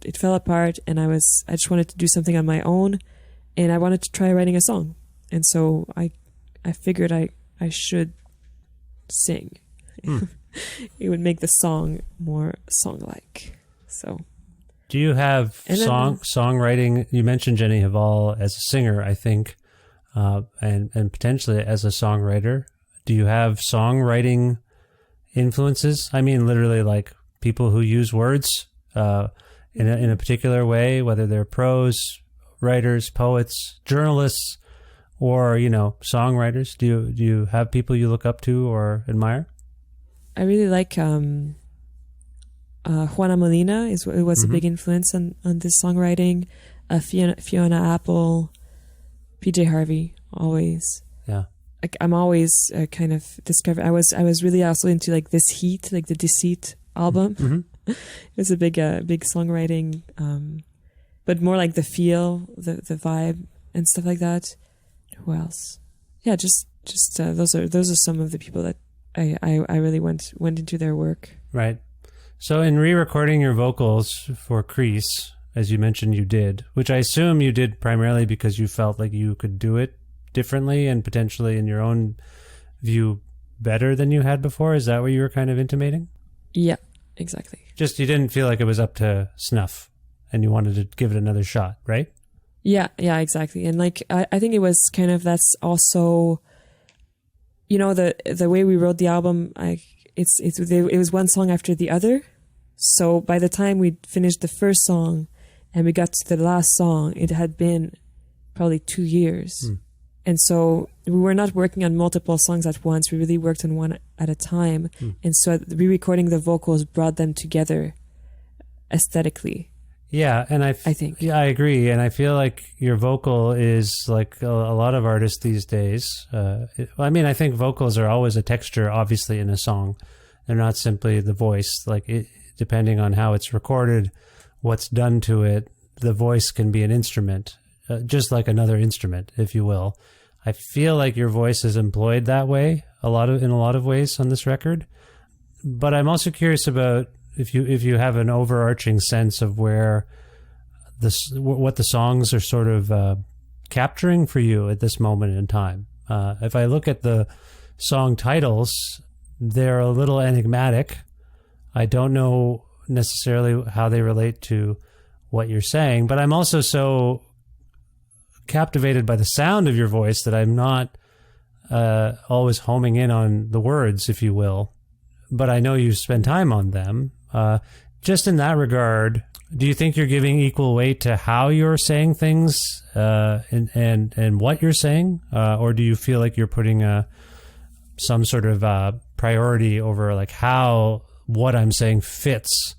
it fell apart, and I just wanted to do something on my own, and I wanted to try writing a song. And so I figured I should sing. It would make the song more song-like. So, do you have songwriting? You mentioned Kee Avil as a singer, I think, and potentially as a songwriter. Do you have songwriting influences? I mean, literally, people who use words in a particular way, whether they're prose writers, poets, journalists, or, songwriters? Do you have people you look up to or admire? I really like Juana Molina. It was a big influence on this songwriting. Fiona Apple, PJ Harvey, always. Yeah. Like I'm always kind of discovering. I was really also into like This Heat, like the Deceit album. Mm-hmm. It was a big songwriting, but more like the feel, the vibe and stuff like that. Who else? Yeah, just those are some of the people that I really went into their work. Right. So in re-recording your vocals for Crease, as you mentioned you did, which I assume you did primarily because you felt like you could do it differently and potentially in your own view better than you had before. Is that what you were kind of intimating? Yeah, exactly. Just you didn't feel like it was up to snuff and you wanted to give it another shot, right? Yeah, exactly. And like I think it was kind of, that's also, the way we wrote the album, it was one song after the other. So by the time we finished the first song and we got to the last song, it had been probably 2 years. And so we were not working on multiple songs at once. We really worked on one at a time. And so re-recording the vocals brought them together aesthetically. Yeah, and I think. Yeah, I agree. And I feel like your vocal is like a lot of artists these days. I think vocals are always a texture, obviously, in a song. They're not simply the voice. Depending on how it's recorded, what's done to it, the voice can be an instrument, just like another instrument, if you will. I feel like your voice is employed that way in a lot of ways on this record. But I'm also curious about if you have an overarching sense of where what the songs are sort of capturing for you at this moment in time. If I look at the song titles, they're a little enigmatic. I don't know necessarily how they relate to what you're saying, but I'm also so captivated by the sound of your voice that I'm not always homing in on the words, if you will. But I know you spend time on them. Just in that regard, do you think you're giving equal weight to how you're saying things and what you're saying? Or do you feel like you're putting some sort of priority over like how what I'm saying fits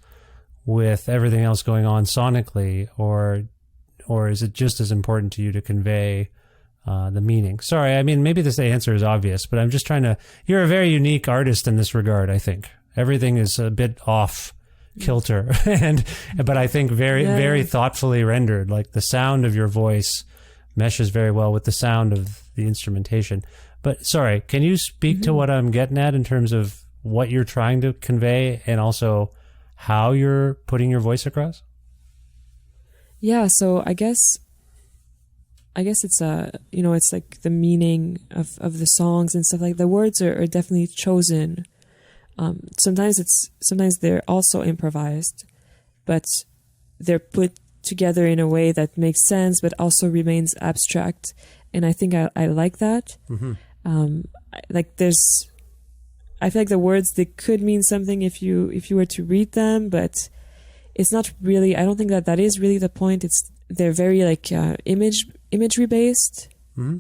with everything else going on sonically? Or is it just as important to you to convey the meaning? Sorry, maybe this answer is obvious, but I'm just you're a very unique artist in this regard, I think. Everything is a bit off kilter, but I think very thoughtfully rendered. Like the sound of your voice meshes very well with the sound of the instrumentation. But sorry, can you speak to what I'm getting at in terms of what you're trying to convey and also how you're putting your voice across? Yeah, so I guess it's it's like the meaning of the songs and stuff. Like the words are definitely chosen. Sometimes they're also improvised, but they're put together in a way that makes sense, but also remains abstract. And I think I like that. I feel like the words, they could mean something if you were to read them, but it's not really. I don't think that is really the point. They're very like imagery based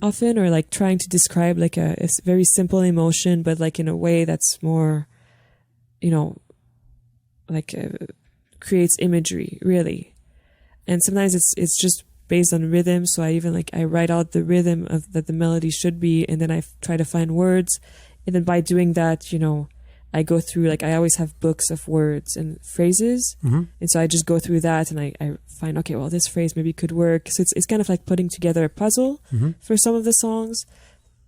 often, or like trying to describe like a very simple emotion, but like in a way that's more, creates imagery really. And sometimes it's just based on rhythm. So I write out the rhythm of that the melody should be, and then I try to find words, and then by doing that, I go through, like, I always have books of words and phrases. And so I just go through that and I find, okay, well, this phrase maybe could work. So it's kind of like putting together a puzzle for some of the songs.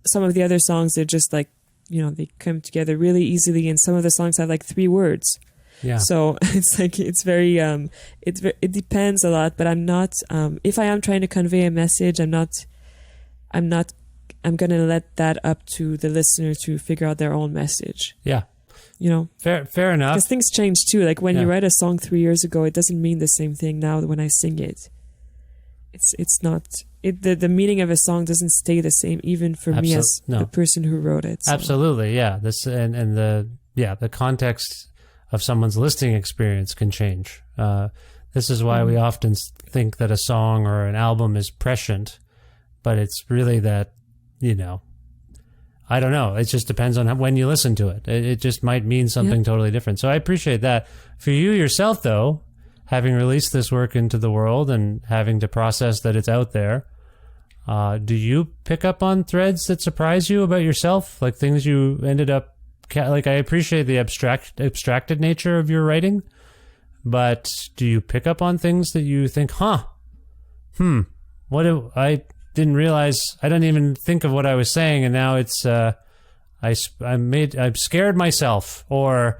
Some of the other songs, they're just like, they come together really easily. And some of the songs have like 3 words. Yeah. So it's like, it's very, it depends a lot, but I'm not, if I am trying to convey a message, I'm going to let that up to the listener to figure out their own message. Yeah. Fair enough. Because things change too. Like when you write a song 3 years ago, it doesn't mean the same thing now when I sing it. It's not. The meaning of a song doesn't stay the same, even for me as the person who wrote it. So. Absolutely, yeah. This and the context of someone's listening experience can change. This is why we often think that a song or an album is prescient, but it's really that you know, I don't know. It just depends on when you listen to it. It just might mean something totally different. So I appreciate that. For you yourself, though, having released this work into the world and having to process that it's out there, do you pick up on threads that surprise you about yourself? Like things you ended up, like I appreciate the abstracted nature of your writing, but do you pick up on things that you think, I didn't realize, I didn't even think of what I was saying, and now it's I've scared myself, or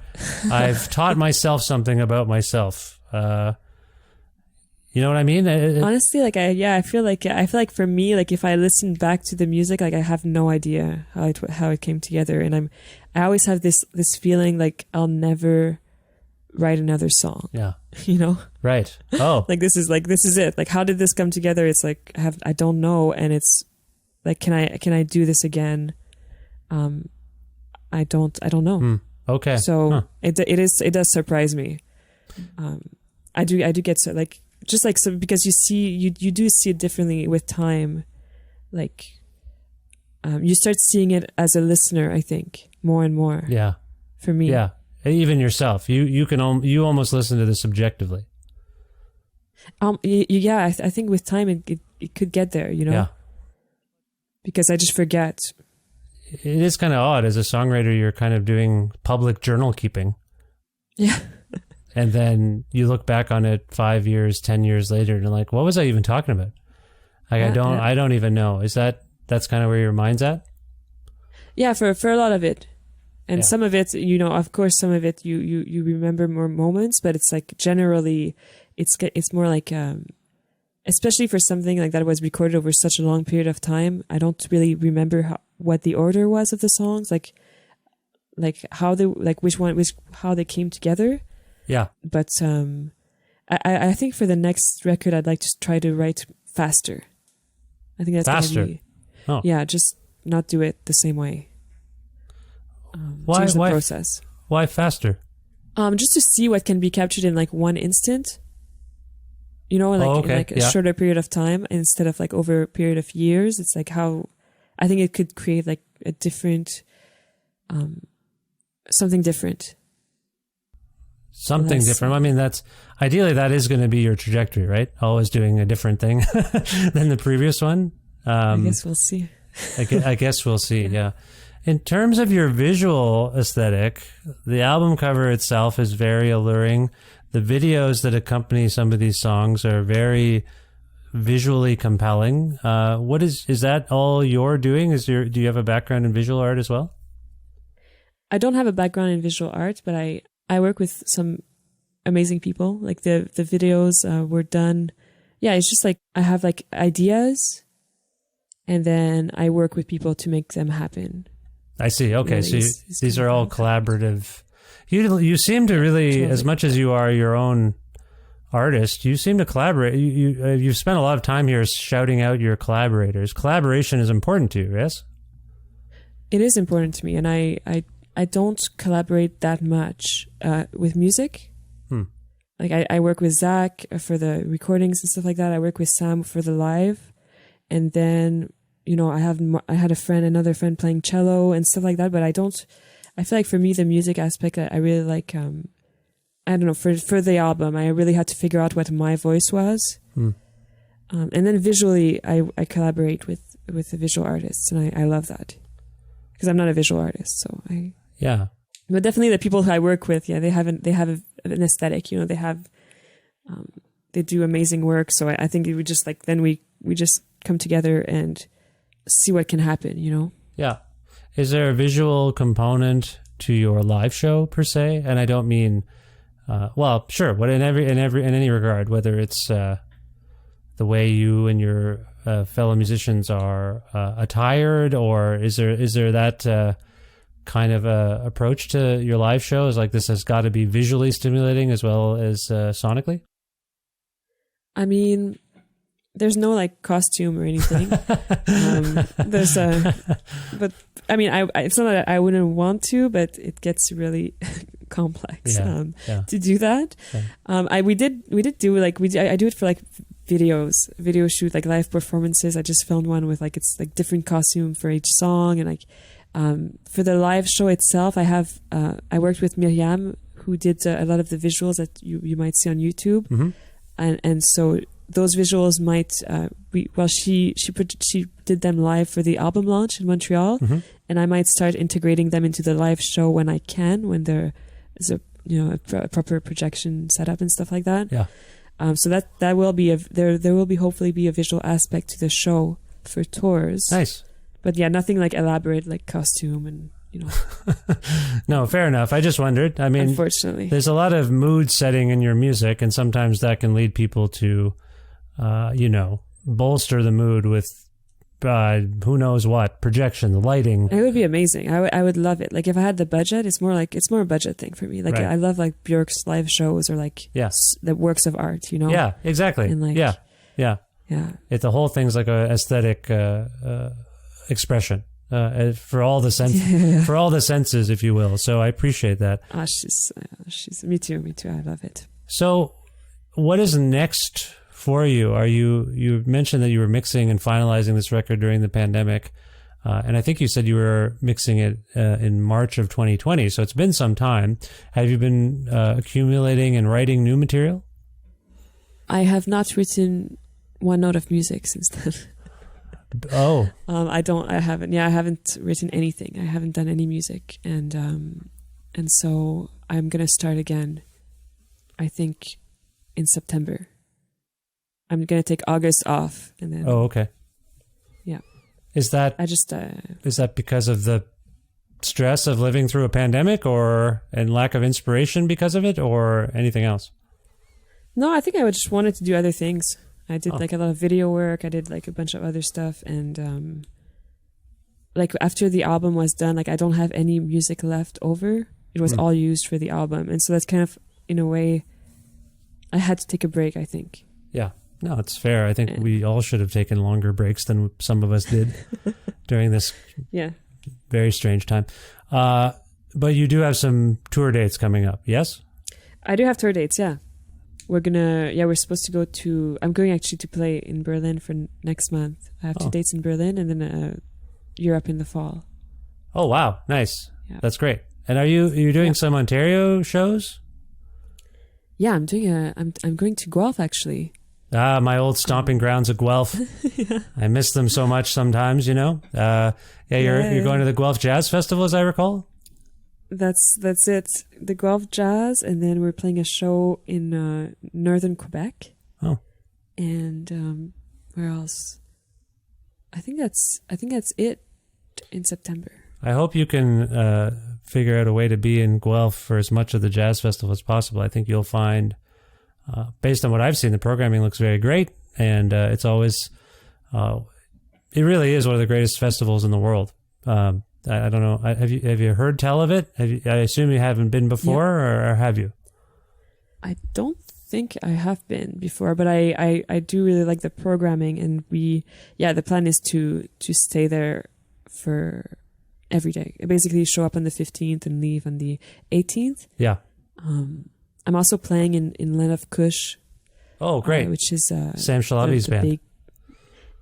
I've taught myself something about myself. You know what I mean? Honestly, like I feel like for me, like if I listen back to the music, like I have no idea how it came together, and I always have this feeling like I'll never write another song. Yeah. You know? Right. Oh. Like this is it. Like how did this come together? It's like I don't know, and it's like can I do this again? I don't know. Okay. So it does surprise me. I do get so like just like so because you do see it differently with time. Like you start seeing it as a listener, I think, more and more. Yeah. For me. Yeah. Even yourself, you almost listen to this subjectively. Yeah, I think with time it could get there, you know. Yeah. Because I just forget. It is kind of odd as a songwriter. You're kind of doing public journal keeping. Yeah. And then you look back on it 5 years, 10 years later, and you're like, what was I even talking about? Like I don't even know. That's kind of where your mind's at? Yeah, for a lot of it. And some of it, you know, of course, some of it you remember more moments, but it's like generally, it's more like, especially for something like that was recorded over such a long period of time. I don't really remember what the order was of the songs, like how how they came together. Yeah. But I think for the next record, I'd like to try to write faster. I think that's faster. Yeah, just not do it the same way. Why change the process. Why faster? Just to see what can be captured in like one instant. You know, like in like a shorter period of time instead of like over a period of years. It's like how I think it could create like a different, something different. Something different. I mean, that is going to be your trajectory, right? Always doing a different thing than the previous one. I guess we'll see. I guess we'll see. Yeah. In terms of your visual aesthetic, the album cover itself is very alluring. The videos that accompany some of these songs are very visually compelling. What is that all you're doing? Do you have a background in visual art as well? I don't have a background in visual art, but I work with some amazing people. Like the videos were done. Yeah, it's just like I have like ideas, and then I work with people to make them happen. I see. Okay, so these are all collaborative. You seem to really, as much as you are your own artist, you seem to collaborate. You've spent a lot of time here shouting out your collaborators. Collaboration is important to you, yes? It is important to me, and I don't collaborate that much with music. Like I work with Zach for the recordings and stuff like that. I work with Sam for the live, and then you know I had another friend playing cello and stuff like that. But I feel like for me the music aspect I really like. I don't know, for the album I really had to figure out what my voice was, and then visually I collaborate with the visual artists, and I love that because I'm not a visual artist, so I. Yeah. But definitely the people who I work with, they have an aesthetic, you know, they do amazing work. So I think it would just like, then we just come together and see what can happen, you know? Yeah. Is there a visual component to your live show per se? And I don't mean, well, sure. But in any regard, whether it's, the way you and your, fellow musicians are, attired, or is there that, kind of a approach to your live shows? Like this has got to be visually stimulating as well as sonically? I mean, there's no like costume or anything. But I mean, it's not that I wouldn't want to, but it gets really complex to do that. Yeah. We did do like I do it for like video shoot, like live performances. I just filmed one with like, it's like different costume for each song. And like, for the live show itself, I worked with Miriam, who did a lot of the visuals that you might see on YouTube. Mm-hmm. And so those visuals might, she did them live for the album launch in Montreal. Mm-hmm. And I might start integrating them into the live show when I can, when there is a proper projection setup and stuff like that. Yeah. So that will be there will be hopefully be a visual aspect to the show for tours. Nice. But yeah, nothing like elaborate like costume and No, fair enough. I just wondered. I mean, unfortunately, there's a lot of mood setting in your music, and sometimes that can lead people to, bolster the mood with who knows what, projection, the lighting. it would be amazing. I would love it. Like if I had the budget, it's more a budget thing for me. Like Right. I love like Björk's live shows or like the works of art. Yeah, exactly. And like, yeah. yeah. The whole thing's like a aesthetic expression for all the for all the senses, if you will. So I appreciate that. She's me too. I love it. So, what is next for you? You mentioned that you were mixing and finalizing this record during the pandemic, and I think you said you were mixing it in March of 2020. So it's been some time. Have you been accumulating and writing new material? I have not written one note of music since then. Oh, I haven't written anything. I haven't done any music, and so I'm gonna start again. I think in September. I'm gonna take August off, and then. Oh, okay. Yeah. Is that is that because of the stress of living through a pandemic, and lack of inspiration because of it, or anything else? No, I think I just wanted to do other things. I did like a lot of video work. I did like a bunch of other stuff, and like after the album was done, like I don't have any music left over. It was all used for the album, and so that's kind of in a way. I had to take a break, I think. Yeah. No, it's fair. I think we all should have taken longer breaks than some of us did during this very strange time. But you do have some tour dates coming up, yes? I do have tour dates, yeah. We're supposed to go to, I'm going actually to play in Berlin for next month. I have 2 dates in Berlin and then Europe in the fall. Oh, wow. Nice. Yeah. That's great. And are you doing some Ontario shows? Yeah, I'm going to Guelph actually. Ah, my old stomping grounds of Guelph. I miss them so much sometimes, You're going to the Guelph Jazz Festival, as I recall? That's it. The Guelph Jazz, and then we're playing a show in northern Quebec. Oh. And where else? I think that's it in September. I hope you can figure out a way to be in Guelph for as much of the jazz festival as possible. I think you'll find, based on what I've seen, the programming looks very great, and it's always, it really is one of the greatest festivals in the world. I don't know. Have you heard tell of it? I assume you haven't been before, or have you? I don't think I have been before, but I do really like the programming, and the plan is to stay there for every day. I basically show up on the 15th and leave on the 18th. Yeah. I'm also playing in Land of Kush. Oh, great! Which is Sam Shalabi's band.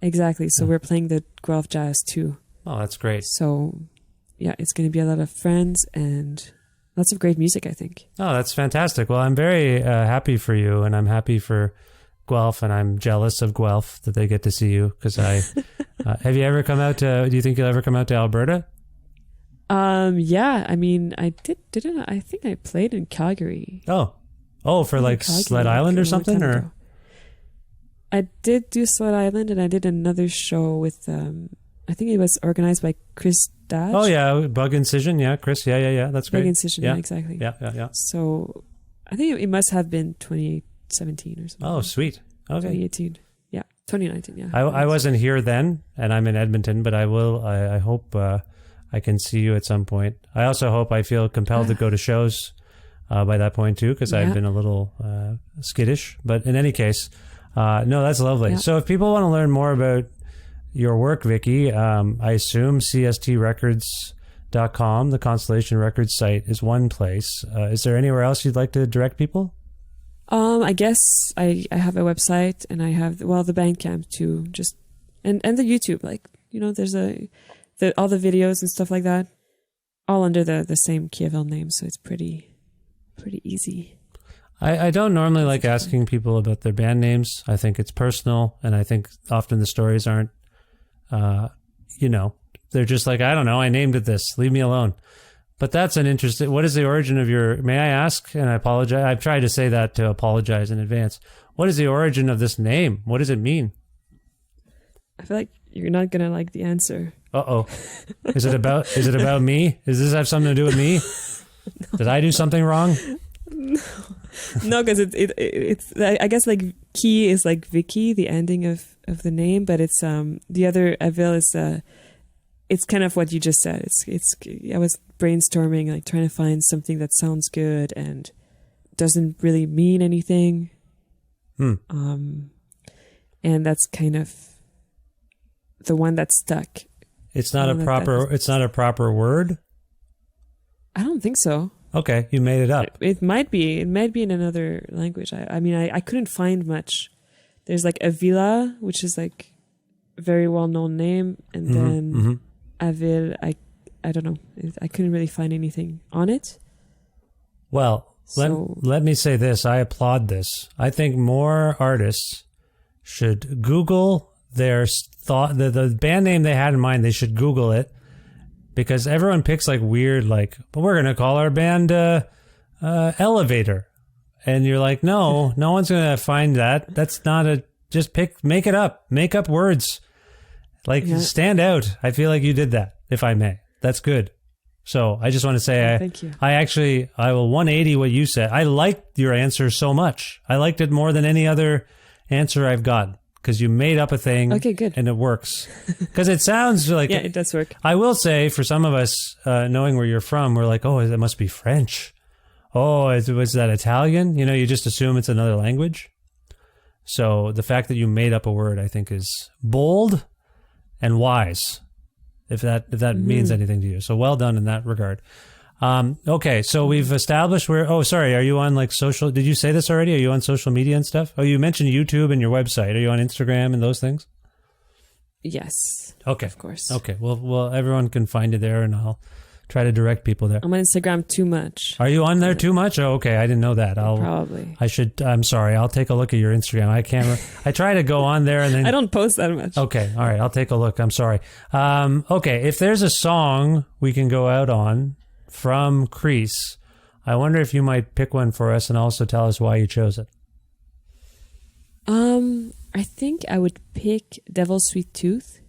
Exactly. So we're playing the Guelph Jazz too. Oh, that's great. So, yeah, it's going to be a lot of friends and lots of great music, I think. Oh, that's fantastic. Well, I'm very happy for you, and I'm happy for Guelph, and I'm jealous of Guelph that they get to see you, because I... have you ever come out to... Do you think you'll ever come out to Alberta? Yeah, I mean, I didn't I think I played in Calgary. Oh, for like Calgary, Sled Island or something, or? I did do Sled Island, and I did another show with... I think it was organized by Chris Dodge. Oh, yeah. Bug Incision. Yeah, Chris. Yeah. That's great. Bug Incision. Yeah, exactly. Yeah. So I think it must have been 2017 or something. Oh, sweet. Okay. 2018. Yeah. 2019. Yeah. I wasn't here then, and I'm in Edmonton, but I will. I hope I can see you at some point. I also hope I feel compelled to go to shows by that point, too, because I've been a little skittish. But in any case, no, that's lovely. Yeah. So if people want to learn more about your work, Vicky, I assume cstrecords.com, the Constellation Records site, is one place. Is there anywhere else you'd like to direct people? I guess I have a website, and I have, well, the Bandcamp too, just, and the YouTube, like, there's all the videos and stuff like that, all under the same Kee Avil name. So it's pretty easy. I don't normally like asking people about their band names. I think it's personal, and I think often the stories aren't, they're just like, I don't know, I named it this, leave me alone. But that's an interesting, what is the origin of your, may I ask, and I apologize, I've tried to say that to apologize in advance. What is the origin of this name? What does it mean? I feel like you're not going to like the answer. Uh-oh. Is it about me? Does this have something to do with me? No. Did I do something wrong? No, because it's I guess like Kee is like Vicky, the ending of the name, but it's the other Avil is it's kind of what you just said. It's I was brainstorming, like trying to find something that sounds good and doesn't really mean anything. And that's kind of the one that stuck. It's not it's not a proper word? I don't think so. Okay, you made it up. It might be in another language. I mean, I couldn't find much. There's like Avila, which is like a very well-known name, and then Avil, I don't know. I couldn't really find anything on it. Well, let me say this. I applaud this. I think more artists should Google their thought, the band name they had in mind. They should Google it, because everyone picks like weird, like, but we're going to call our band Elevator. And you're like, no one's going to find that. That's not just make it up. Make up words. Like, stand out. I feel like you did that, if I may. That's good. So I just want to say, thank you. I will 180 what you said. I liked your answer so much. I liked it more than any other answer I've got, because you made up a thing. Okay, good. And it works. Because it sounds like... Yeah, it does work. I will say, for some of us, knowing where you're from, we're like, oh, it must be French. Oh, was that Italian? You just assume it's another language. So the fact that you made up a word, I think, is bold and wise, if that means anything to you. So well done in that regard. Okay, so we've established are you on like social, did you say this already? Are you on social media and stuff? Oh, you mentioned YouTube and your website. Are you on Instagram and those things? Yes. Okay. Of course. Okay, well, everyone can find you there, and I'll try to direct people there. I'm on Instagram too much. Are you on there too much? Oh, okay, I didn't know that. Probably. I'm sorry, I'll take a look at your Instagram. I try to go on there and then... I don't post that much. Okay, all right, I'll take a look. I'm sorry. Okay, if there's a song we can go out on from Crease, I wonder if you might pick one for us and also tell us why you chose it. I think I would pick Devil's Sweet Tooth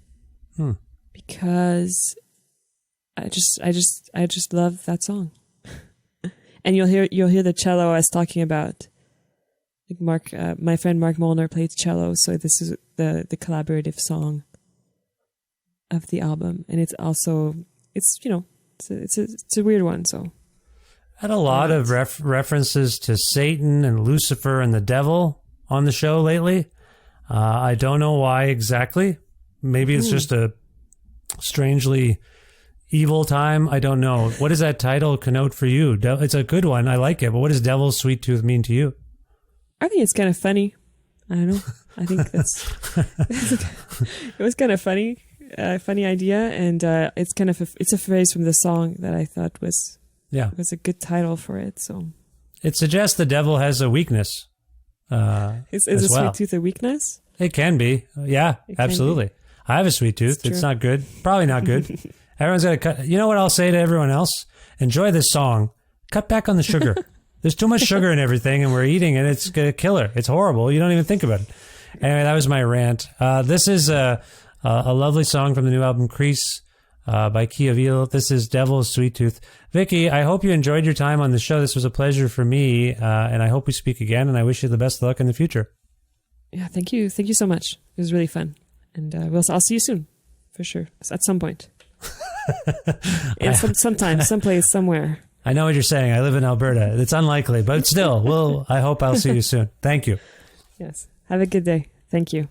because I just love that song. And you'll hear the cello I was talking about. Like my friend Mark Molnar played cello, so this is the collaborative song of the album, and it's also it's a weird one. So had a lot of references to Satan and Lucifer and the devil on the show lately. I don't know why exactly. Maybe it's just a strangely evil time. I don't know. What does that title connote for you? It's a good one. I like it. But what does Devil's Sweet Tooth mean to you? I think it's kind of funny. I don't know. I think it was kind of funny. Funny idea, and it's kind of it's a phrase from the song that I thought was a good title for it. So it suggests the devil has a weakness. Is a sweet tooth a weakness? It can be. Yeah, absolutely. I have a sweet tooth. It's not good. Probably not good. Everyone's got to cut. You know what I'll say to everyone else? Enjoy this song. Cut back on the sugar. There's too much sugar in everything, and we're eating it. It's a killer. It's horrible. You don't even think about it. Anyway, that was my rant. This is a lovely song from the new album Crease by Kee Avil. This is Devil's Sweet Tooth. Vicky, I hope you enjoyed your time on the show. This was a pleasure for me, and I hope we speak again, and I wish you the best of luck in the future. Yeah, thank you. Thank you so much. It was really fun. And I'll see you soon, for sure, at some point. Sometime, someplace, somewhere. I know what you're saying. I live in Alberta. It's unlikely, but still, I hope I'll see you soon. Thank you. Yes. Have a good day. Thank you.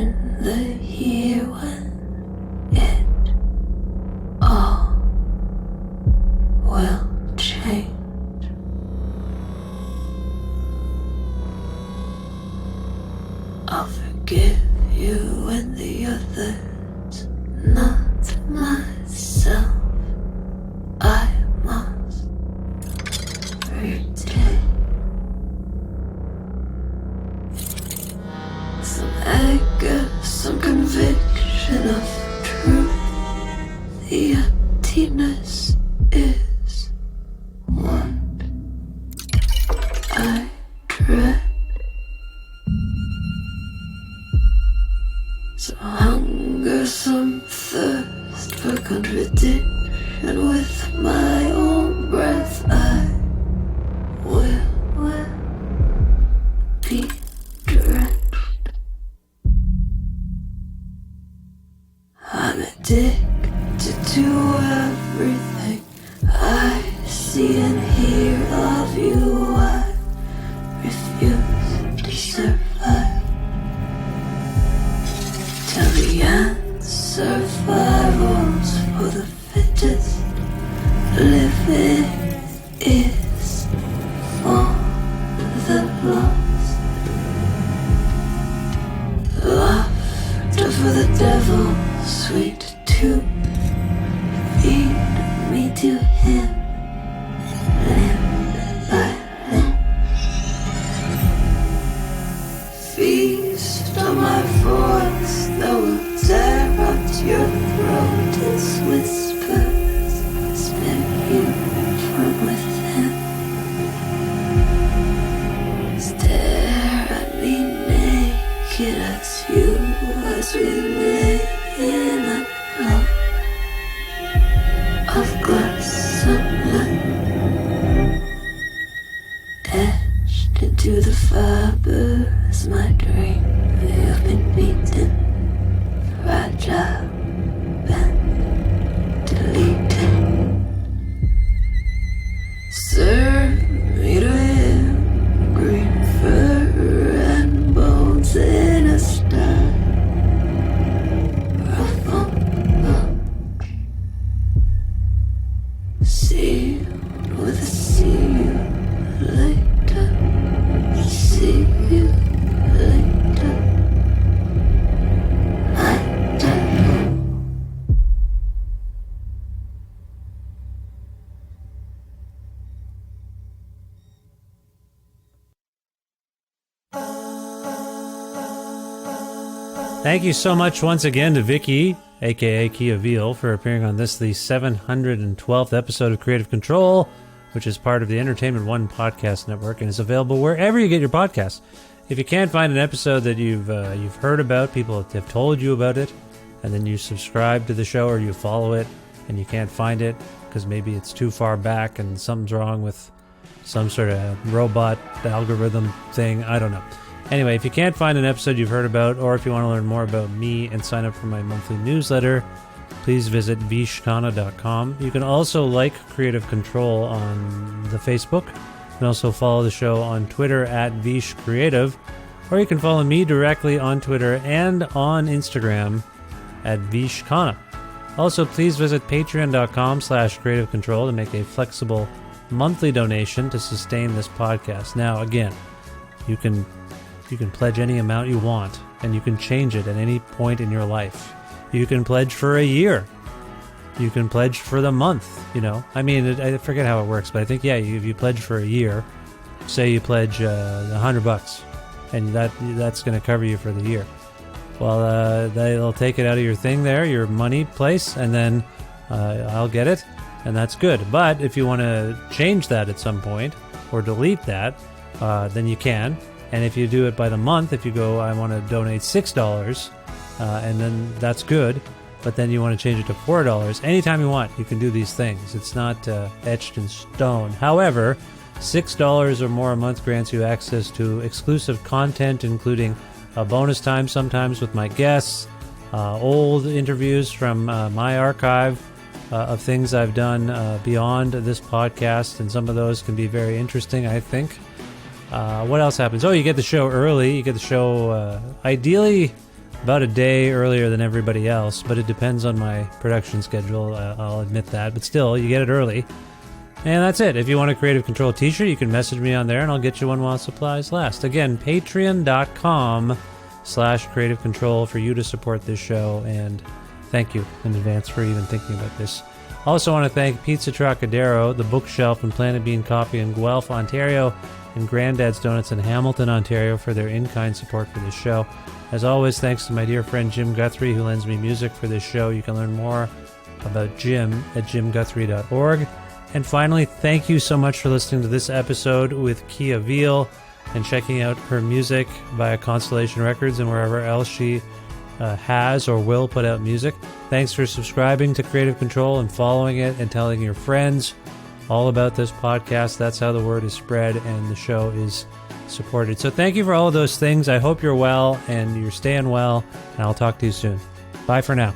imagine the year when it all will change. I'll forgive you and the others, not myself. I must retain some anger, some conviction of truth. The emptiness is what I dread. Some hunger, some thirst for contradiction. With my own breath I will be drenched. I'm addicted to everything I see and hear of you. I refuse to survive till the end. Survival's for the fittest. Living is for the lost. Laughter for the devil, sweet too. Feed me to him, limb by limb. Feast on my voice that will tear out your throat. Its whispers spit you from within. Stare at me naked as we lay in a block of glass sunlight, etched into the fibers. My dream, you've been beaten, fragile, bent, deleted. Serve me to him, green fur and bones in a sty of book, sealed with a see you later, see you later, night devil. Thank you so much once again to Vicky, aka Kee Avil, for appearing on this, the 712th episode of Creative Control, which is part of the Entertainment One podcast network and is available wherever you get your podcasts. If you can't find an episode that you've heard about, people have told you about it, and then you subscribe to the show or you follow it, and you can't find it because maybe it's too far back and something's wrong with some sort of robot algorithm thing, I don't know. Anyway, if you can't find an episode you've heard about, or if you want to learn more about me and sign up for my monthly newsletter, please visit vishkhanna.com. You can also like Creative Control on the Facebook. You can also follow the show on Twitter at vishcreative, or you can follow me directly on Twitter and on Instagram at vishkhanna. Also, please visit patreon.com/Creative Control to make a flexible monthly donation to sustain this podcast. Now, again, you can pledge any amount you want, and you can change it at any point in your life. You can pledge for a year. You can pledge for the month, you know. I mean, I forget how it works, but I think, yeah, if you pledge for a year, say you pledge $100, and that's going to cover you for the year. Well, they'll take it out of your thing there, your money place, and then I'll get it, and that's good. But if you want to change that at some point, or delete that, then you can. And if you do it by the month, if you go, I want to donate $6, and then that's good, but then you want to change it to $4, anytime you want, you can do these things. It's not etched in stone. However, $6 or more a month grants you access to exclusive content, including bonus time sometimes with my guests, old interviews from my archive of things I've done beyond this podcast, and some of those can be very interesting, I think. What else happens? Oh, you get the show early. You get the show ideally about a day earlier than everybody else, but it depends on my production schedule. I'll admit that. But still, you get it early. And that's it. If you want a Creative Control t-shirt, you can message me on there and I'll get you one while supplies last. Again, patreon.com/Creative Control for you to support this show. And thank you in advance for even thinking about this. Also want to thank Pizza Trocadero, The Bookshelf, and Planet Bean Coffee in Guelph, Ontario, and Granddad's Donuts in Hamilton, Ontario for their in-kind support for this show. As always, thanks to my dear friend Jim Guthrie, who lends me music for this show. You can learn more about Jim at jimguthrie.org. And finally, thank you so much for listening to this episode with Kee Avil and checking out her music via Constellation Records and wherever else she has or will put out music. Thanks for subscribing to Creative Control and following it and telling your friends all about this podcast. That's how the word is spread and the show is supported. So thank you for all of those things. I hope you're well and you're staying well, and I'll talk to you soon. Bye for now.